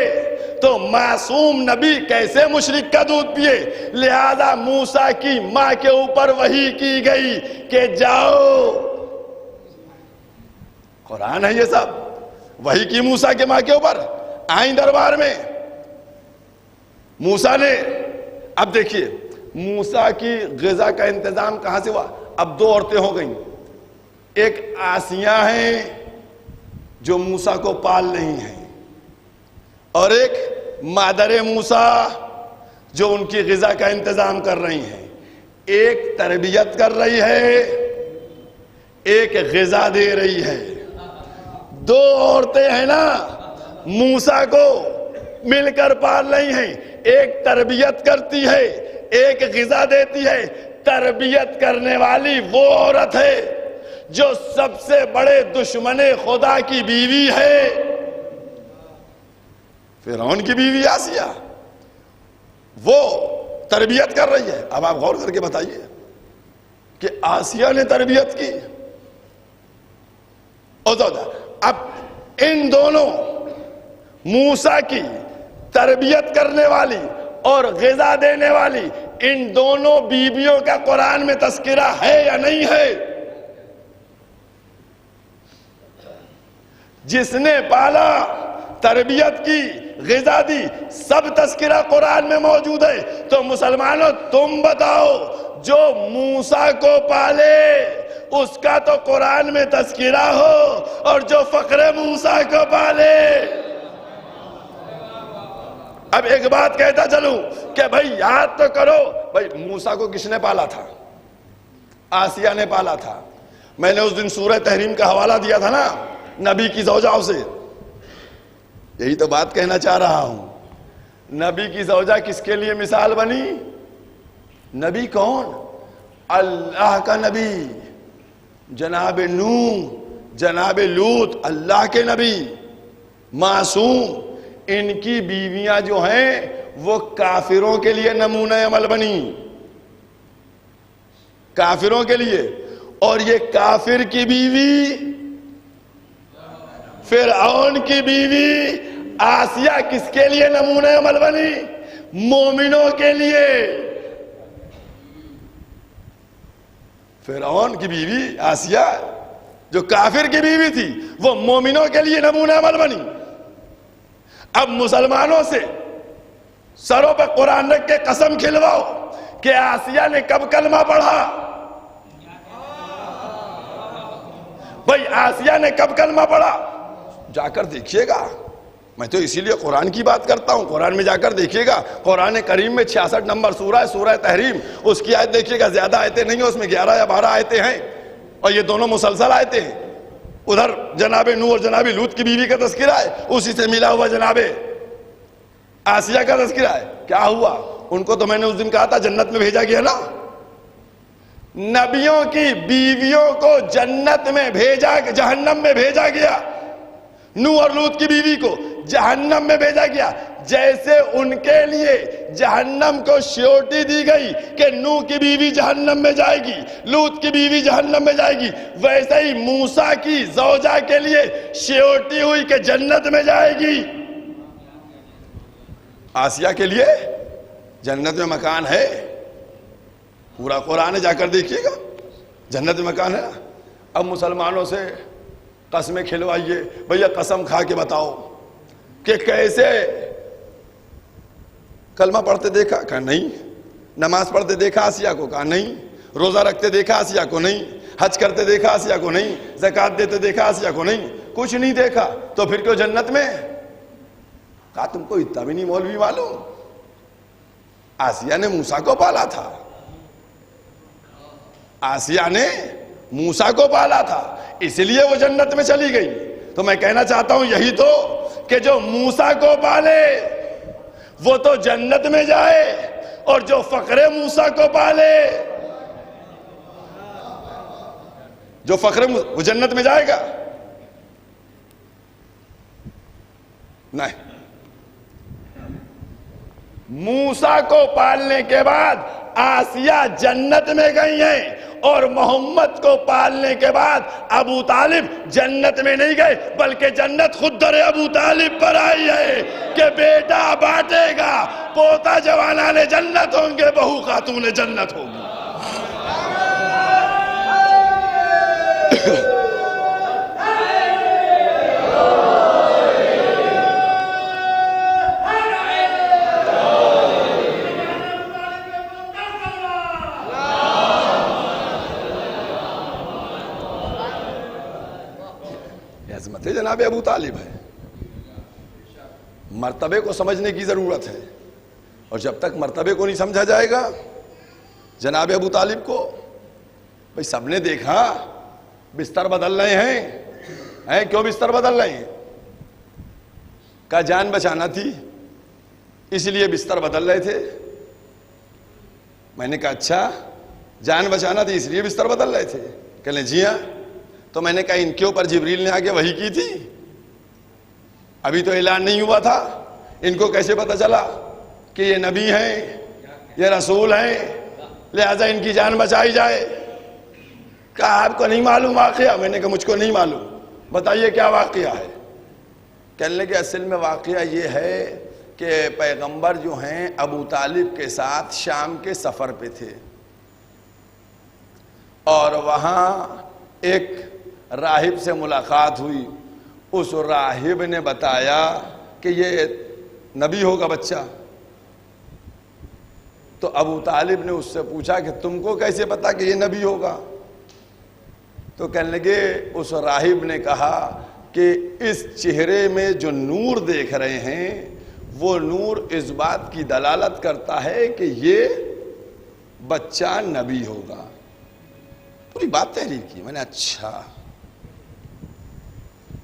[SPEAKER 4] تو معصوم نبی کیسے مشرک کا دودھ پیے؟ لہذا موسیٰ کی ماں کے اوپر وحی کی گئی کہ جاؤ، قرآن ہے یہ سب، وحی کی موسیٰ کے ماں کے اوپر، آئیں دربار میں۔ موسیٰ نے، اب دیکھیے موسیٰ کی غذا کا انتظام کہاں سے ہوا؟ اب دو عورتیں ہو گئیں، ایک آسیہ ہیں جو موسیٰ کو پال رہی ہیں، اور ایک مادر موسیٰ جو ان کی غذا کا انتظام کر رہی ہیں۔ ایک تربیت کر رہی ہے، ایک غذا دے رہی ہے۔ دو عورتیں ہیں نا، موسیٰ کو مل کر پال رہی ہیں، ایک تربیت کرتی ہے، ایک غذا دیتی ہے۔ تربیت کرنے والی وہ عورت ہے جو سب سے بڑے دشمن خدا کی بیوی ہے، فرعون کی بیوی آسیہ، وہ تربیت کر رہی ہے۔ اب آپ غور کر کے بتائیے کہ آسیہ نے تربیت کی، اب ان دونوں موسیٰ کی تربیت کرنے والی اور غذا دینے والی ان دونوں بیویوں کا قرآن میں تذکرہ ہے یا نہیں ہے؟ جس نے پالا، تربیت کی، غذا دی، سب تذکرہ قرآن میں موجود ہے۔ تو مسلمانوں تم بتاؤ، جو موسیٰ کو پالے اس کا تو قرآن میں تذکرہ ہو، اور جو فقر موسیٰ کو پالے۔ اب ایک بات کہتا چلوں کہ بھائی یاد تو کرو، بھائی موسیٰ کو کس نے پالا تھا؟ آسیہ نے پالا تھا۔ میں نے اس دن سورہ تحریم کا حوالہ دیا تھا نا، نبی کی زوجہ سے، یہی تو بات کہنا چاہ رہا ہوں۔ نبی کی زوجہ کس کے لیے مثال بنی؟ نبی کون؟ اللہ کا نبی، جناب نوح، جناب لوط، اللہ کے نبی معصوم۔ ان کی بیویاں جو ہیں وہ کافروں کے لیے نمونہ عمل بنی، کافروں کے لیے۔ اور یہ کافر کی بیوی، فرعون کی بیوی آسیہ کس کے لیے نمونہ عمل بنی؟ مومنوں کے لیے۔ فرعون کی بیوی آسیہ جو کافر کی بیوی تھی، وہ مومنوں کے لیے نمونہ عمل بنی۔ اب مسلمانوں سے سروں پہ قرآن رکھ کے قسم کھلواؤ کہ آسیہ نے کب کلمہ پڑھا؟ بھائی آسیہ نے کب کلمہ پڑھا؟ جا کر دیکھیے گا، میں تو اسی لیے قرآن کی بات کرتا ہوں، قرآن میں جا کر دیکھیے گا۔ قرآن کریم میں 66 نمبر سورہ ہے، سورہ تحریم، اس کی آیت دیکھیے گا، زیادہ آیتیں نہیں ہیں، اس میں 11 یا 12 آیتیں ہیں، اور یہ دونوں مسلسل آیتیں ہیں۔ ادھر جناب نوح اور جناب لوط کی بیوی کا تذکرہ ہے، اسی سے ملا ہوا جناب آسیہ کا تذکرہ ہے۔ کیا ہوا؟ ان کو تو میں نے اس دن کہا تھا جنت میں بھیجا گیا نا، نبیوں کی بیویوں کو جنت میں بھیجا، جہنم میں بھیجا گیا۔ نوح اور لوط کی بیوی کو جہنم میں بھیجا گیا، جیسے ان کے لیے جہنم کو شیورٹی دی گئی کہ نوح کی بیوی جہنم میں جائے گی، لوط کی بیوی جہنم میں جائے گی، ویسے ہی موسیٰ کی زوجہ کے لیے شیورٹی ہوئی کہ جنت میں جائے گی۔ آسیہ کے لیے جنت میں مکان ہے، پورا قرآن ہے، جا کر دیکھیے گا، جنت میں مکان ہے۔ اب مسلمانوں سے قسمیں کھلوائیے، بھیا قسم کھا کے بتاؤ کہ کیسے کلمہ پڑھتے دیکھا؟ کہا نہیں۔ نماز پڑھتے دیکھا آسیہ کو؟ کہا نہیں۔ روزہ رکھتے دیکھا آسیہ کو؟ نہیں۔ حج کرتے دیکھا آسیہ کو؟ نہیں۔ زکوٰۃ دیتے دیکھا آسیہ کو؟ نہیں۔ کچھ نہیں دیکھا، تو پھر کیوں جنت میں؟ کہا تم کو اتنا بھی نہیں مولوی معلوم، آسیہ نے موسیٰ کو پالا تھا، آسیہ نے موسیٰ کو پالا تھا، اس لیے وہ جنت میں چلی گئی. تو میں کہنا چاہتا ہوں یہی تو کہ جو موسیٰ کو پالے وہ تو جنت میں جائے، اور جو فقر موسیٰ کو پالے وہ جنت میں جائے گا؟ نہیں. موسیٰ کو پالنے کے بعد آسیہ جنت میں گئی ہیں، اور محمد کو پالنے کے بعد ابو طالب جنت میں نہیں گئے، بلکہ جنت خود در ابو طالب پر آئی ہے کہ بیٹا بانٹے گا، پوتا جوانان جنت ہوں گے، بہو خاتون جنت ہوگی. عظمت جناب ابو طالب ہے. مرتبے کو سمجھنے کی ضرورت ہے، اور جب تک مرتبے کو نہیں سمجھا جائے گا جناب ابو طالب کو، بھئی سب نے دیکھا بستر بدل رہے ہیں، کیوں بستر بدل رہے ہیں؟ کہا جان بچانا تھی اس لیے بستر بدل رہے تھے. میں نے کہا اچھا جان بچانا تھی اس لیے بستر بدل رہے تھے؟ کہنے جی ہاں. تو میں نے کہا ان کے اوپر جبریل نے آگے وحی کی تھی؟ ابھی تو اعلان نہیں ہوا تھا، ان کو کیسے پتا چلا کہ یہ نبی ہیں، یہ رسول ہیں، لہذا ان کی جان بچائی جائے؟ کہا آپ کو نہیں معلوم واقعہ؟ میں نے کہا مجھ کو نہیں معلوم، بتائیے کیا واقعہ ہے؟ کہنے لگے اصل میں واقعہ یہ ہے کہ پیغمبر جو ہیں ابو طالب کے ساتھ شام کے سفر پہ تھے، اور وہاں ایک راہب سے ملاقات ہوئی. اس راہب نے بتایا کہ یہ نبی ہوگا بچہ. تو ابو طالب نے اس سے پوچھا کہ تم کو کیسے پتا کہ یہ نبی ہوگا؟ تو کہنے لگے اس راہب نے کہا کہ اس چہرے میں جو نور دیکھ رہے ہیں وہ نور اس بات کی دلالت کرتا ہے کہ یہ بچہ نبی ہوگا. پوری بات تحریر کی. میں نے اچھا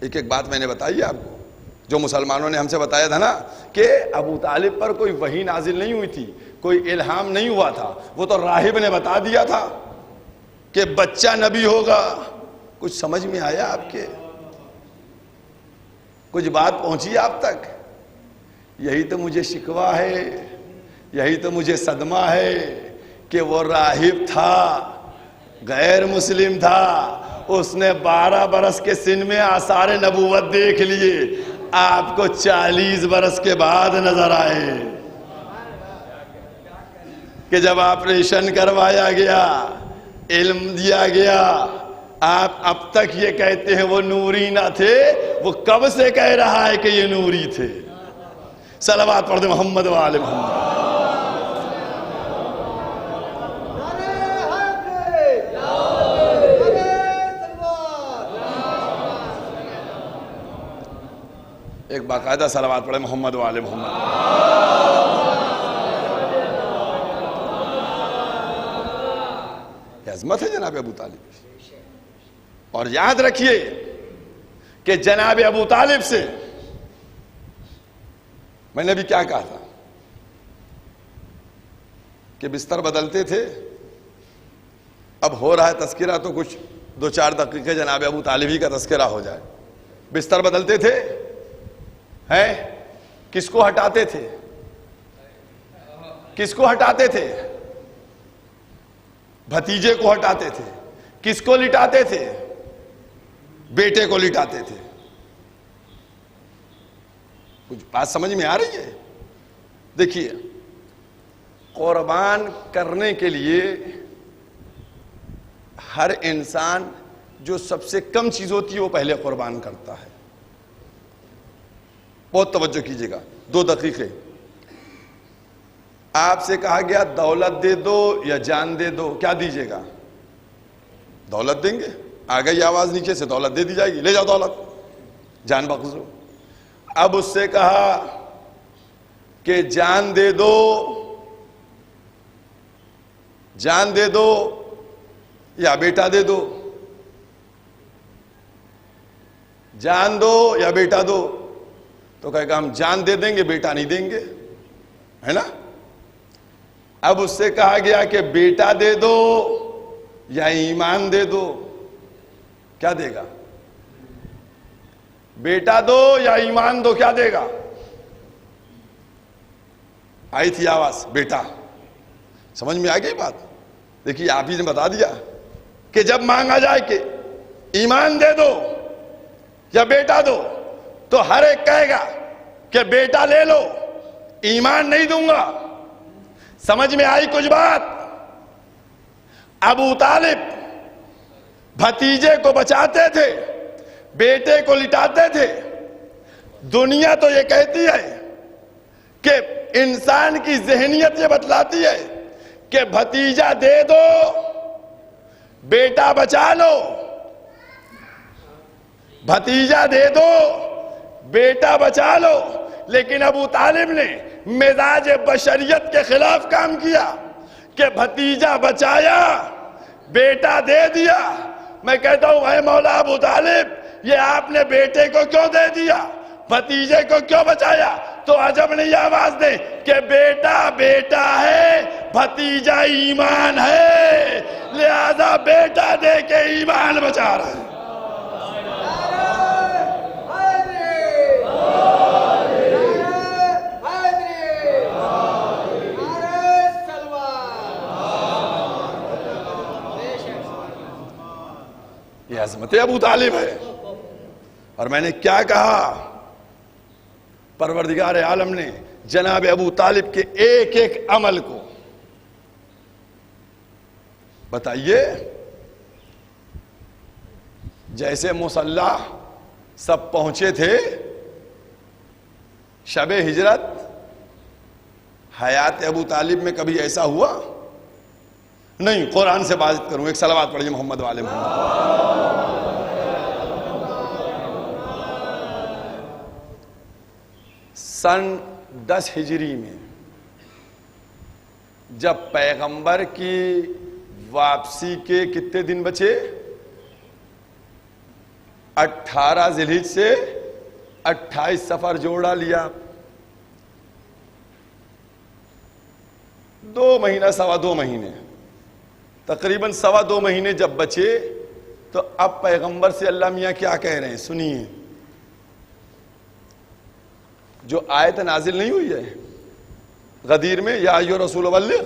[SPEAKER 4] ایک ایک بات میں نے بتائی آپ کو، جو مسلمانوں نے ہم سے بتایا تھا نا کہ ابو طالب پر کوئی وحی نازل نہیں ہوئی تھی، کوئی الہام نہیں ہوا تھا، وہ تو راہب نے بتا دیا تھا کہ بچہ نبی ہوگا. کچھ سمجھ میں آیا آپ کے؟ کچھ بات پہنچی آپ تک؟ یہی تو مجھے شکوہ ہے، یہی تو مجھے صدمہ ہے کہ وہ راہب تھا، غیر مسلم تھا، اس نے 12 برس کے سن میں آثار نبوت دیکھ لیے، آپ کو 40 برس کے بعد نظر آئے کہ جب آپریشن کروایا گیا، علم دیا گیا، آپ اب تک یہ کہتے ہیں وہ نوری نہ تھے، وہ کب سے کہہ رہا ہے کہ یہ نوری تھے؟ صلوات پڑھ دیں محمد و آل محمد. ایک باقاعدہ صلوات پڑھے محمد و آل محمد. یہ عظمت ہے جناب ابو طالب. اور یاد رکھیے کہ جناب ابو طالب سے میں نے بھی کیا کہا تھا کہ بستر بدلتے تھے. اب ہو رہا ہے تذکرہ تو کچھ 2-4 دقیقے جناب ابو طالب ہی کا تذکرہ ہو جائے. بستر بدلتے تھے، ہیں کس کو ہٹاتے تھے؟ کس کو ہٹاتے تھے؟ بھتیجے کو ہٹاتے تھے. کس کو لٹاتے تھے؟ بیٹے کو لٹاتے تھے. کچھ بات سمجھ میں آ رہی ہے؟ دیکھیے، قربان کرنے کے لیے ہر انسان جو سب سے کم چیز ہوتی ہے وہ پہلے قربان کرتا ہے. بہت توجہ کیجئے گا، 2 دقیقے. آپ سے کہا گیا دولت دے دو یا جان دے دو، کیا دیجئے گا؟ دولت دیں گے. آ گئی آواز نیچے سے، دولت دے دی جائے گی، لے جاؤ دولت، جان بخش دو. اب اس سے کہا کہ جان دے دو، جان دے دو یا بیٹا دے دو، جان دو یا بیٹا دو؟ تو کہے گا ہم جان دے دیں گے، بیٹا نہیں دیں گے، ہے نا؟ اب اس سے کہا گیا کہ بیٹا دے دو یا ایمان دے دو، کیا دے گا؟ بیٹا دو یا ایمان دو، کیا دے گا؟ آئی تھی آواز بیٹا، سمجھ میں آ گئی بات؟ دیکھیے آپ ہی نے بتا دیا کہ جب مانگا جائے کہ ایمان دے دو یا بیٹا دو تو ہر ایک کہے گا کہ بیٹا لے لو، ایمان نہیں دوں گا۔ سمجھ میں آئی کچھ بات؟ ابو طالب بھتیجے کو بچاتے تھے، بیٹے کو لٹاتے تھے۔ دنیا تو یہ کہتی ہے کہ انسان کی ذہنیت یہ بتلاتی ہے کہ بھتیجا دے دو، بیٹا بچا لو، بھتیجا دے دو، بیٹا بچا لو۔ لیکن ابو طالب نے مزاج بشریت کے خلاف کام کیا کہ بھتیجا بچایا، بیٹا دے دیا۔ میں کہتا ہوں اے مولا ابو طالب، یہ آپ نے بیٹے کو کیوں دے دیا، بھتیجے کو کیوں بچایا؟ تو عجب نہیں آواز دیں کہ بیٹا بیٹا ہے، بھتیجا ایمان ہے، لہذا بیٹا دے کے ایمان بچا رہا ہے۔ یہ عظمت ابو طالب ہے۔ اور میں نے کیا کہا؟ پروردگار عالم نے جناب ابو طالب کے ایک ایک عمل کو بتائیے۔ جیسے مصلی سب پہنچے تھے شب ہجرت، حیات ابو طالب میں کبھی ایسا ہوا نہیں۔ قرآن سے بات کروں، ایک صلوات پڑھیے محمد والے محمد۔ سن 10 ہجری میں جب پیغمبر کی واپسی کے کتنے دن بچے؟ 18 ذی الحجہ سے 28 صفر جوڑا لیا، 2 مہینہ سوا 2 مہینے، تقریباً سوا 2 مہینے جب بچے تو اب پیغمبر سے اللہ میاں کیا کہہ رہے ہیں سنیے۔ جو آیت نازل نہیں ہوئی ہے غدیر میں، یا ایھا رسول بلغ،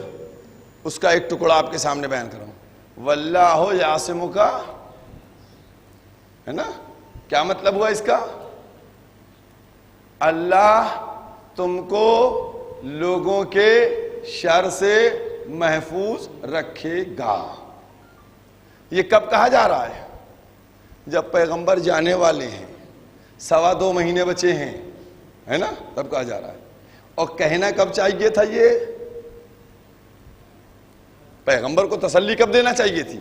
[SPEAKER 4] اس کا ایک ٹکڑا آپ کے سامنے بیان کر رہا ہوں۔ واللہ یعصمک، ہے نا؟ کیا مطلب ہوا اس کا؟ اللہ تم کو لوگوں کے شر سے محفوظ رکھے گا۔ یہ کب کہا جا رہا ہے؟ جب پیغمبر جانے والے ہیں، سوا 2 مہینے بچے ہیں، ہے نا؟ تب کہا جا رہا ہے۔ اور کہنا کب چاہیے تھا؟ یہ پیغمبر کو تسلی کب دینا چاہیے تھی؟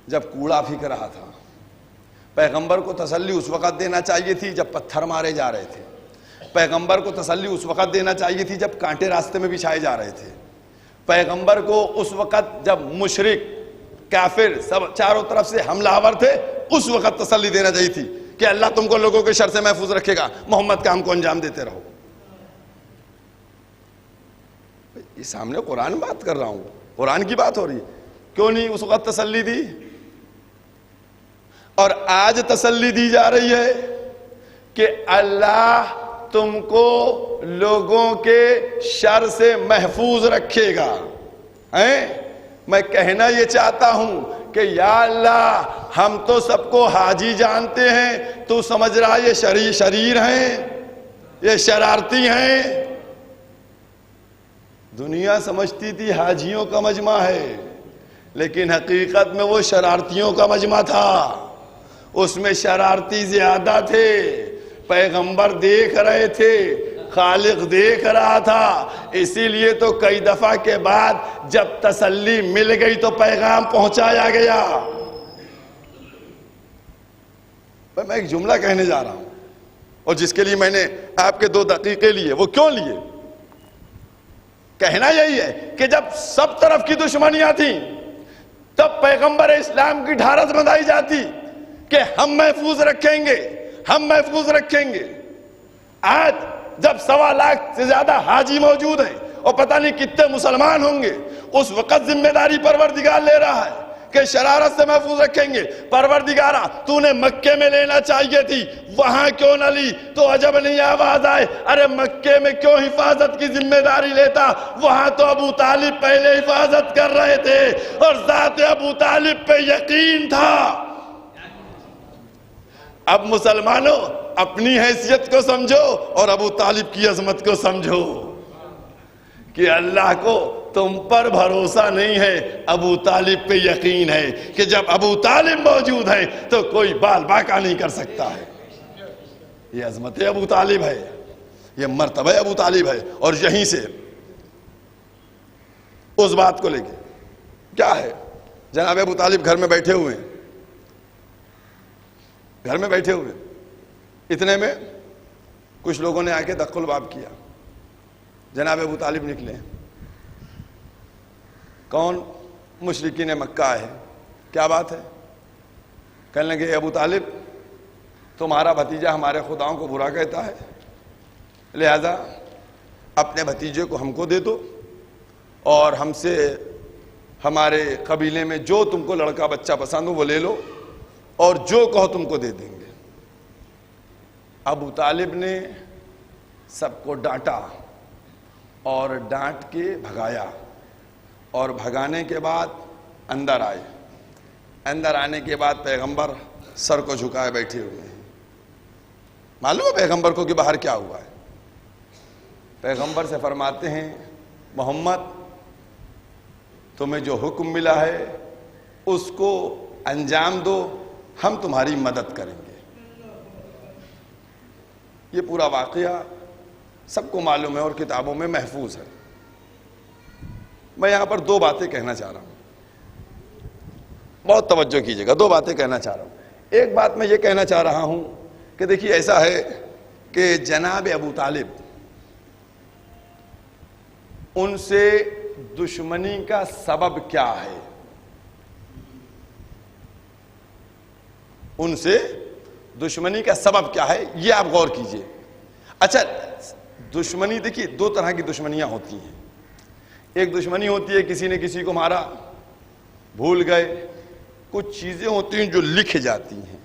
[SPEAKER 4] جب کوڑا پھینک رہا تھا۔ پیغمبر کو تسلی اس وقت دینا چاہیے تھی جب پتھر مارے جا رہے تھے۔ پیغمبر کو تسلی اس وقت دینا چاہیے تھی جب کانٹے راستے میں بچھائے جا رہے تھے۔ پیغمبر کو اس وقت جب مشرک کافر سب چاروں طرف سے حملہ آور تھے، اس وقت تسلی دینا چاہیے تھی کہ اللہ تم کو لوگوں کے شر سے محفوظ رکھے گا، محمد کام کو انجام دیتے رہو۔ یہ سامنے قرآن بات کر رہا ہوں، قرآن کی بات ہو رہی ہے، کیوں نہیں اس وقت تسلی دی؟ اور آج تسلی دی جا رہی ہے کہ اللہ تم کو لوگوں کے شر سے محفوظ رکھے گا۔ میں کہنا یہ چاہتا ہوں کہ یا اللہ ہم تو سب کو حاجی جانتے ہیں، تو سمجھ رہا یہ شریر ہیں، یہ شرارتی ہیں۔ دنیا سمجھتی تھی حاجیوں کا مجمع ہے، لیکن حقیقت میں وہ شرارتیوں کا مجمع تھا۔ اس میں شرارتی زیادہ تھے۔ پیغمبر دیکھ رہے تھے، خالق دیکھ رہا تھا، اسی لیے تو کئی دفعہ کے بعد جب تسلی مل گئی تو پیغام پہنچایا گیا۔ میں ایک جملہ کہنے جا رہا ہوں، اور جس کے لیے میں نے آپ کے 2 دقیقے لیے۔ وہ کیوں لیے؟ کہنا یہی ہے کہ جب سب طرف کی دشمنیاں تھیں، تب پیغمبر اسلام کی ڈھارس بندھائی جاتی کہ ہم محفوظ رکھیں گے، ہم محفوظ رکھیں گے. آج جب 1.25 لاکھ سے زیادہ حاجی موجود ہیں اور پتہ نہیں کتنے مسلمان ہوں گے, اس وقت ذمہ داری پروردگار لے رہا ہے کہ شرارت سے محفوظ رکھیں گے. پروردگارہ تو نے مکے میں لینا چاہیے تھی, وہاں کیوں نہ لی؟ تو عجب نہیں آواز آئے, ارے مکے میں کیوں حفاظت کی ذمہ داری لیتا؟ وہاں تو ابو طالب پہلے حفاظت کر رہے تھے اور ذات ابو طالب پہ یقین تھا. اب مسلمانوں اپنی حیثیت کو سمجھو اور ابو طالب کی عظمت کو سمجھو کہ اللہ کو تم پر بھروسہ نہیں ہے, ابو طالب پہ یقین ہے کہ جب ابو طالب موجود ہے تو کوئی بال باکا نہیں کر سکتا ہے. یہ عظمت ابو طالب ہے, یہ مرتبہ ابو طالب ہے. اور یہیں سے اس بات کو لے کے کیا ہے, جناب ابو طالب گھر میں بیٹھے ہوئے ہیں, گھر میں بیٹھے ہوئے, اتنے میں کچھ لوگوں نے آ کے دخل باب کیا. جناب ابو طالب نکلے, کون؟ مشرکین مکہ ہے. کیا بات ہے؟ کہنے لگے ابو طالب تمہارا بھتیجا ہمارے خداؤں کو برا کہتا ہے, لہذا اپنے بھتیجے کو ہم کو دے دو اور ہم سے ہمارے قبیلے میں جو تم کو لڑکا بچہ پسند ہو وہ لے لو اور جو کہو تم کو دے دیں گے. ابو طالب نے سب کو ڈانٹا اور ڈانٹ کے بھگایا, اور بھگانے کے بعد اندر آئے. اندر آنے کے بعد پیغمبر سر کو جھکائے بیٹھے ہوئے ہیں. معلوم ہے پیغمبر کو کہ باہر کیا ہوا ہے؟ پیغمبر سے فرماتے ہیں محمد تمہیں جو حکم ملا ہے اس کو انجام دو, ہم تمہاری مدد کریں گے. یہ پورا واقعہ سب کو معلوم ہے اور کتابوں میں محفوظ ہے. میں یہاں پر 2 باتیں کہنا چاہ رہا ہوں, بہت توجہ کیجئے گا. 2 باتیں کہنا چاہ رہا ہوں. ایک بات میں یہ کہنا چاہ رہا ہوں کہ دیکھیے ایسا ہے کہ جناب ابو طالب ان سے دشمنی کا سبب کیا ہے؟ ان سے دشمنی کا سبب کیا ہے یہ آپ غور کیجئے. اچھا دشمنی دیکھیے 2 طرح کی دشمنیاں ہوتی ہیں. ایک دشمنی ہوتی ہے کسی نے کسی کو مارا, بھول گئے. کچھ چیزیں ہوتی ہیں جو لکھ جاتی ہیں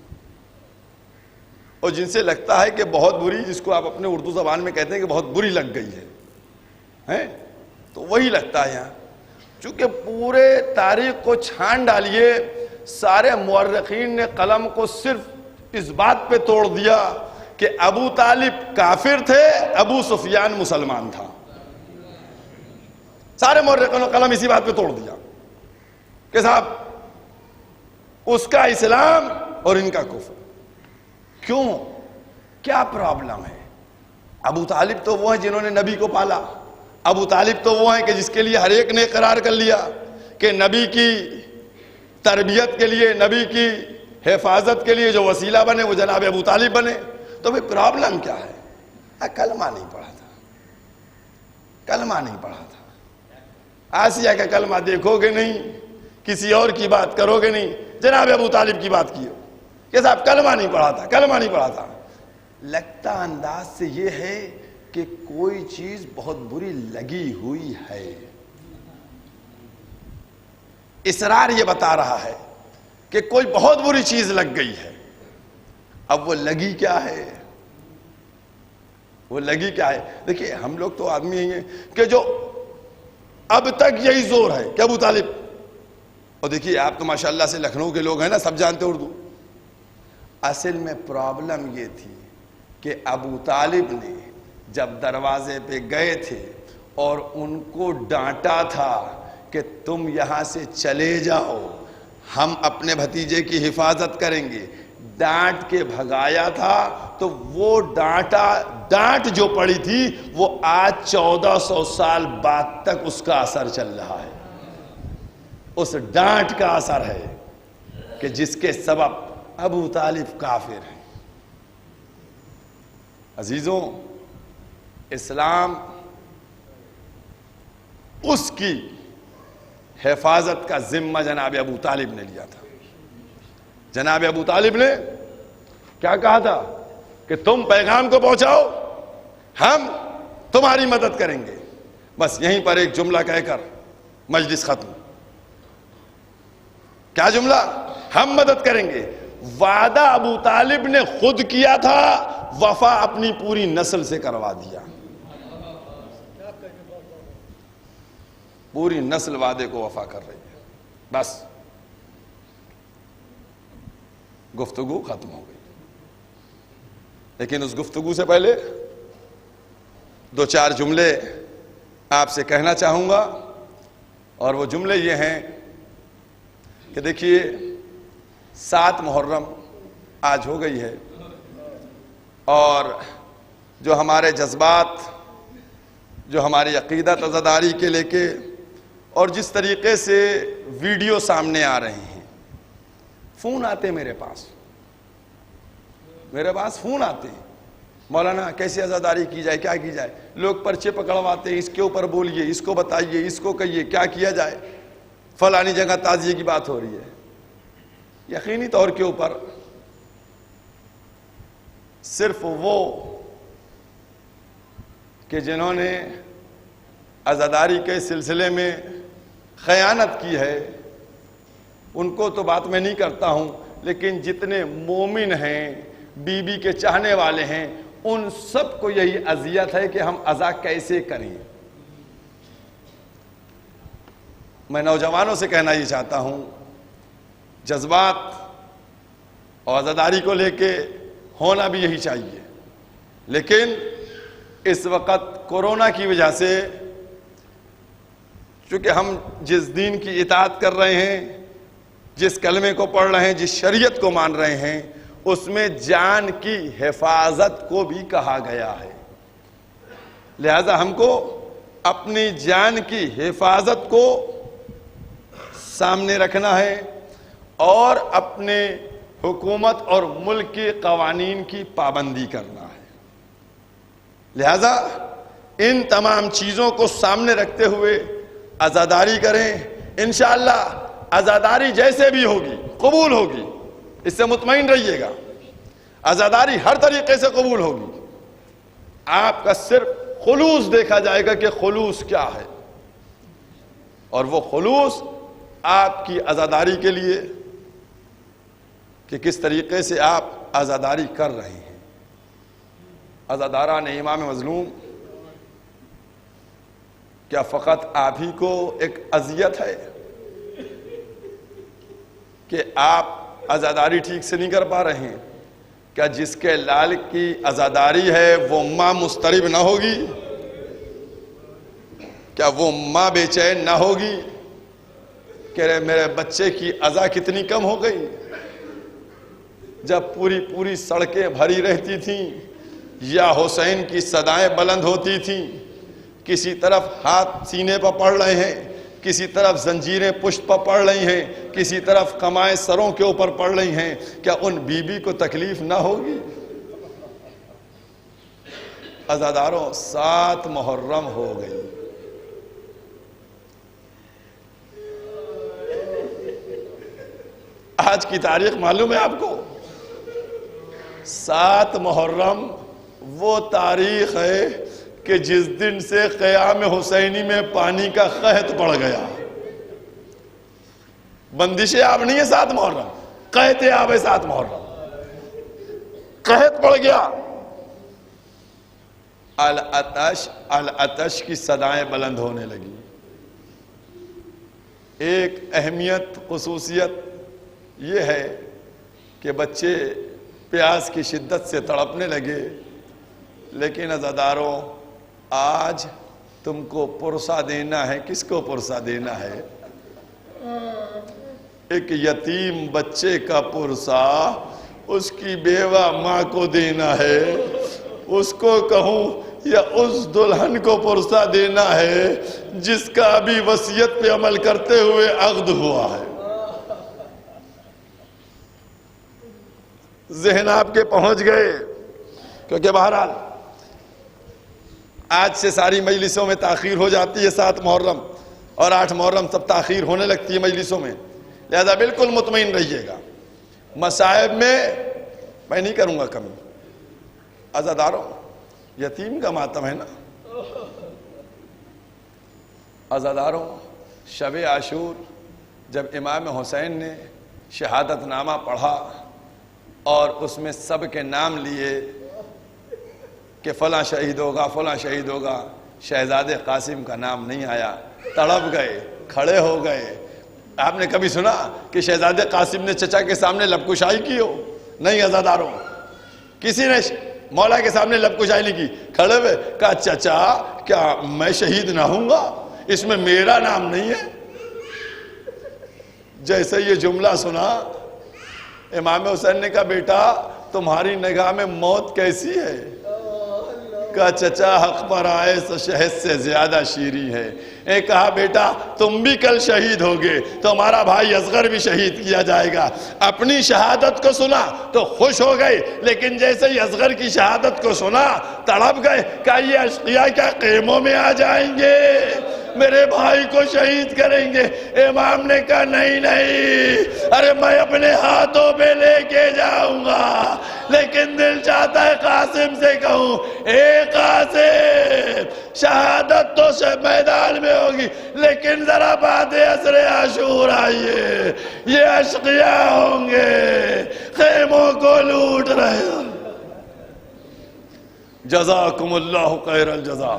[SPEAKER 4] اور جن سے لگتا ہے کہ بہت بری, جس کو آپ اپنے اردو زبان میں کہتے ہیں کہ بہت بری لگ گئی ہے, تو وہی لگتا ہے یہاں. چونکہ پورے تاریخ کو چھان ڈالیے, سارے مورخین نے قلم کو صرف اس بات پہ توڑ دیا کہ ابو طالب کافر تھے, ابو سفیان مسلمان تھا. سارے مورخین نے قلم اسی بات پہ توڑ دیا کہ صاحب اس کا اسلام اور ان کا کفر. کیوں؟ کیا پرابلم ہے؟ ابو طالب تو وہ ہیں جنہوں نے نبی کو پالا. ابو طالب تو وہ ہیں کہ جس کے لیے ہر ایک نے اقرار کر لیا کہ نبی کی تربیت کے لیے, نبی کی حفاظت کے لیے جو وسیلہ بنے وہ جناب ابو طالب بنے. تو بھی پرابلم کیا ہے؟ کلمہ نہیں پڑھا تھا, کلمہ نہیں پڑھا تھا. آسیہ کا کلمہ دیکھو گے نہیں, کسی اور کی بات کرو گے نہیں, جناب ابو طالب کی بات کیے کہ صاحب کلمہ نہیں پڑھا تھا, کلمہ نہیں پڑھا تھا. لگتا انداز سے یہ ہے کہ کوئی چیز بہت بری لگی ہوئی ہے. اصرار یہ بتا رہا ہے کہ کوئی بہت بری چیز لگ گئی ہے. اب وہ لگی کیا ہے؟ وہ لگی کیا ہے؟ دیکھیے ہم لوگ تو آدمی ہیں کہ جو اب تک یہی زور ہے کہ ابو طالب, اور دیکھیے آپ تو ماشاءاللہ سے لکھنؤ کے لوگ ہیں نا, سب جانتے اردو. اصل میں پرابلم یہ تھی کہ ابو طالب نے جب دروازے پہ گئے تھے اور ان کو ڈانٹا تھا کہ تم یہاں سے چلے جاؤ, ہم اپنے بھتیجے کی حفاظت کریں گے, ڈانٹ کے بھگایا تھا, تو وہ ڈانٹ جو پڑی تھی وہ آج 1400 سال بعد تک اس کا اثر چل رہا ہے. اس ڈانٹ کا اثر ہے کہ جس کے سبب ابو طالب کافر ہیں. عزیزوں, اسلام اس کی حفاظت کا ذمہ جناب ابو طالب نے لیا تھا. جناب ابو طالب نے کیا کہا تھا کہ تم پیغام کو پہنچاؤ، ہم تمہاری مدد کریں گے. بس یہیں پر ایک جملہ کہہ کر مجلس ختم. کیا جملہ؟ ہم مدد کریں گے. وعدہ ابو طالب نے خود کیا تھا، وفا اپنی پوری نسل سے کروا دیا. پوری نسل وعدے کو وفا کر رہی ہے. بس گفتگو ختم ہو گئی. لیکن اس گفتگو سے پہلے 2-4 جملے آپ سے کہنا چاہوں گا، اور وہ جملے یہ ہیں کہ دیکھیے 7 محرم آج ہو گئی ہے، اور جو ہمارے جذبات، جو ہماری عقیدت عزاداری کے لے کے، اور جس طریقے سے ویڈیو سامنے آ رہے ہیں، فون آتے میرے پاس فون آتے ہیں، مولانا کیسے عزاداری کی جائے، کیا کی جائے. لوگ پرچے پکڑواتے ہیں، اس کے اوپر بولیے، اس کو بتائیے، اس کو کہیے، کیا کیا جائے، فلانی جگہ تعزیے کی بات ہو رہی ہے. یقینی طور کے اوپر صرف وہ کہ جنہوں نے عزاداری کے سلسلے میں خیانت کی ہے ان کو تو بات میں نہیں کرتا ہوں، لیکن جتنے مومن ہیں، بی بی کے چاہنے والے ہیں، ان سب کو یہی اذیت ہے کہ ہم عزا کیسے کریں. میں نوجوانوں سے کہنا یہ چاہتا ہوں، جذبات اور عزاداری کو لے کے ہونا بھی یہی چاہیے، لیکن اس وقت کورونا کی وجہ سے چونکہ ہم جس دین کی اطاعت کر رہے ہیں، جس کلمے کو پڑھ رہے ہیں، جس شریعت کو مان رہے ہیں، اس میں جان کی حفاظت کو بھی کہا گیا ہے. لہذا ہم کو اپنی جان کی حفاظت کو سامنے رکھنا ہے اور اپنے حکومت اور ملک کے قوانین کی پابندی کرنا ہے. لہذا ان تمام چیزوں کو سامنے رکھتے ہوئے عزاداری کریں. انشاءاللہ عزاداری جیسے بھی ہوگی قبول ہوگی، اس سے مطمئن رہیے گا. عزاداری ہر طریقے سے قبول ہوگی. آپ کا صرف خلوص دیکھا جائے گا کہ خلوص کیا ہے، اور وہ خلوص آپ کی عزاداری کے لیے کہ کس طریقے سے آپ عزاداری کر رہے ہیں. عزاداران امام مظلوم، کیا فقط آپ ہی کو ایک اذیت ہے کہ آپ عزاداری ٹھیک سے نہیں کر پا رہے ہیں؟ کیا جس کے لال کی عزاداری ہے وہ ماں مضطرب نہ ہوگی؟ کیا وہ ماں بے چین نہ ہوگی کہ میرے بچے کی عزا کتنی کم ہو گئی؟ جب پوری سڑکیں بھری رہتی تھیں، یا حسین کی صدائیں بلند ہوتی تھیں، کسی طرف ہاتھ سینے پر پڑ رہے ہیں، کسی طرف زنجیریں پشت پر پڑ رہی ہیں، کسی طرف کمائیں سروں کے اوپر پڑ رہی ہیں، کیا ان بی بی کو تکلیف نہ ہوگی؟ عزاداروں 7 محرم ہو گئی. آج کی تاریخ معلوم ہے آپ کو؟ 7 محرم وہ تاریخ ہے کہ جس دن سے قیام حسینی میں پانی کا قحط پڑ گیا. بندش آب نہیں ہے 7 محرم، قحط آب ہے 7 محرم. قحط پڑ گیا. العطش کی صدائیں بلند ہونے لگی. ایک اہمیت، خصوصیت یہ ہے کہ بچے پیاس کی شدت سے تڑپنے لگے. لیکن عزاداروں، آج تم کو پرسہ دینا ہے. کس کو پرسہ دینا ہے؟ ایک یتیم بچے کا پرسہ اس کی بیوہ ماں کو دینا ہے. اس کو کہوں یا اس دلہن کو پرسہ دینا ہے جس کا ابھی وصیت پہ عمل کرتے ہوئے عقد ہوا ہے. ذہن آپ کے پہنچ گئے. کیونکہ بہرحال آج سے ساری مجلسوں میں تاخیر ہو جاتی ہے. 7 محرم اور 8 محرم سب تاخیر ہونے لگتی ہے مجلسوں میں. لہذا بالکل مطمئن رہیے گا. مصائب میں نہیں کروں گا کمی. عزاداروں، یتیم کا ماتم ہے نا. عزاداروں، شب عاشور جب امام حسین نے شہادت نامہ پڑھا اور اس میں سب کے نام لیے کہ فلاں شہید ہوگا فلاں شہید ہوگا، شہزادے قاسم کا نام نہیں آیا. تڑپ گئے، کھڑے ہو گئے. آپ نے کبھی سنا کہ شہزادے قاسم نے چچا کے سامنے لب کشائی کی ہو؟ نہیں عزاداروں، کسی نے مولا کے سامنے لب کشائی نہیں کی. کھڑے ہوئے کہا چچا کیا میں شہید نہ ہوں گا؟ اس میں میرا نام نہیں ہے. جیسے یہ جملہ سنا امام حسین نے کہا بیٹا تمہاری نگاہ میں موت کیسی ہے؟ کہا چچا حق پر آئے تو شہد سے زیادہ شیریں ہے. کہا بیٹا تم بھی کل شہید ہوگے تو ہمارا بھائی اصغر بھی شہید کیا جائے گا. اپنی شہادت کو سنا تو خوش ہو گئے، لیکن جیسے ہی اصغر کی شہادت کو سنا تڑپ گئے. کہا یہ اشقیاء کیا خیموں میں آ جائیں گے، میرے بھائی کو شہید کریں گے؟ امام نے کہا نہیں نہیں، ارے میں اپنے ہاتھوں پہ لے کے جاؤں گا، لیکن دل چاہتا ہے قاسم سے کہوں اے قاسم شہادت تو میدان میں ہوگی، لیکن ذرا بعد عصر عاشور آئیے، یہ اشقیاء ہوں گے خیموں کو لوٹ رہے ہیں. جزاکم اللہ خیر الجزا.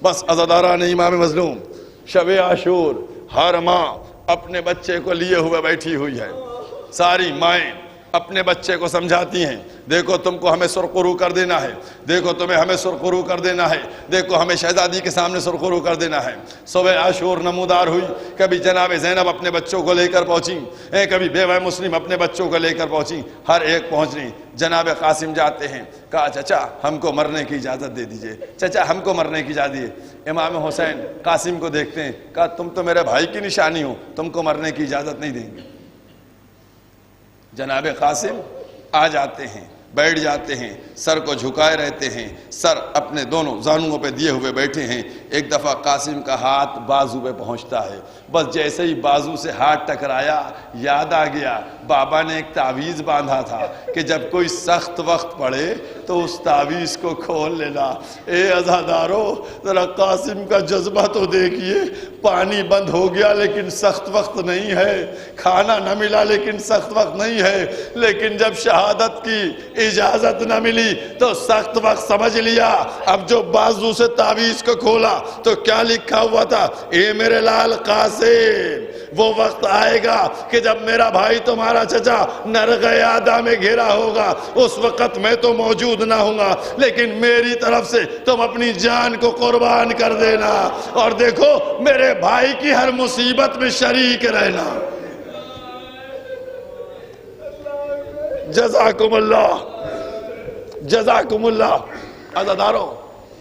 [SPEAKER 4] بس عزاداران امام مظلوم، شب عاشور ہر ماں اپنے بچے کو لیے ہوئے بیٹھی ہوئی ہے. ساری مائیں اپنے بچے کو سمجھاتی ہیں دیکھو تم کو ہمیں سرخرو کر دینا ہے، دیکھو تمہیں ہمیں سرخرو کر دینا ہے، دیکھو ہمیں شہزادی کے سامنے سرخرو کر دینا ہے. صبح عاشور نمودار ہوئی. کبھی جناب زینب اپنے بچوں کو لے کر پہنچیں، کبھی بیوہ مسلم اپنے بچوں کو لے کر پہنچیں. ہر ایک پہنچ رہی. جناب قاسم جاتے ہیں. کہا چچا ہم کو مرنے کی اجازت دے دیجئے، چچا ہم کو مرنے کی اجازت دیجئے. امام حسین قاسم کو دیکھتے ہیں. کہا تم تو میرے بھائی کی نشانی ہو، تم کو مرنے کی اجازت نہیں دیں گے. جناب قاسم آ جاتے ہیں، بیٹھ جاتے ہیں، سر کو جھکائے رہتے ہیں، سر اپنے دونوں زانوؤں پہ دیے ہوئے بیٹھے ہیں. ایک دفعہ قاسم کا ہاتھ بازو پہ پہنچتا ہے. بس جیسے ہی بازو سے ہاتھ ٹکرایا یاد آ گیا بابا نے ایک تعویذ باندھا تھا کہ جب کوئی سخت وقت پڑے تو اس تعویذ کو کھول لینا. اے عزادارو ذرا قاسم کا جذبہ تو دیکھیے. پانی بند ہو گیا لیکن سخت وقت نہیں ہے، کھانا نہ ملا لیکن سخت وقت نہیں ہے، لیکن جب شہادت کی اجازت نہ ملی تو سخت وقت سمجھ لیا. اب جو بازو سے تعویذ کو کھولا تو کیا لکھا ہوا تھا؟ اے میرے لال قاسم وہ وقت آئے گا کہ جب میرا بھائی تمہارا چچا نرغ عادہ میں گھرا ہوگا، اس وقت میں تو موجود نہ ہوں گا، لیکن میری طرف سے تم اپنی جان کو قربان کر دینا اور دیکھو میرے بھائی کی ہر مصیبت میں شریک رہنا. جزاکم اللہ جزاکم اللہ. عزاداروں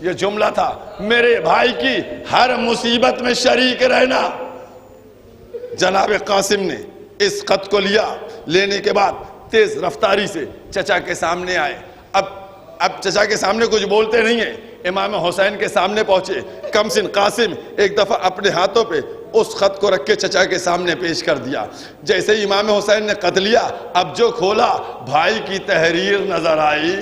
[SPEAKER 4] یہ جملہ تھا میرے بھائی کی ہر مصیبت میں شریک رہنا. جناب قاسم نے اس خط کو لیا. لینے کے بعد تیز رفتاری سے چچا کے سامنے آئے. اب چچا کے سامنے کچھ بولتے نہیں ہیں. امام حسین کے سامنے پہنچے. کم سن قاسم ایک دفعہ اپنے ہاتھوں پہ اس خط کو رکھ کے چچا کے سامنے پیش کر دیا. جیسے ہی امام حسین نے خط لیا اب جو کھولا بھائی کی تحریر نظر آئی.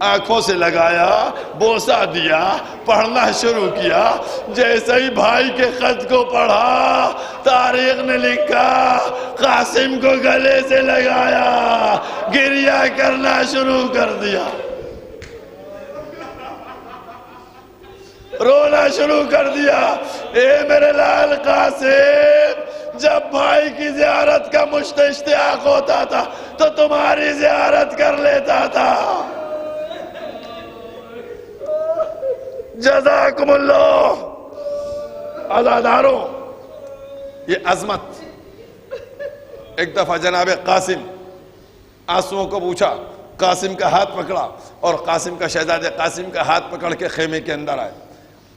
[SPEAKER 4] آنکھوں سے لگایا، بوسہ دیا، پڑھنا شروع کیا. جیسے ہی بھائی کے خط کو پڑھا تاریخ نے لکھا قاسم کو گلے سے لگایا، گریہ کرنا شروع کر دیا، رونا شروع کر دیا. اے میرے لال قاسم جب بھائی کی زیارت کا مجھ اشتیاق ہوتا تھا تو تمہاری زیارت کر لیتا تھا. جزاکم اللہ. عزاداروں یہ عظمت. ایک دفعہ جناب قاسم آنسوؤں کو پوچھا. قاسم کا ہاتھ پکڑا اور قاسم کا شہزادے قاسم کا ہاتھ پکڑ کے خیمے کے اندر آئے.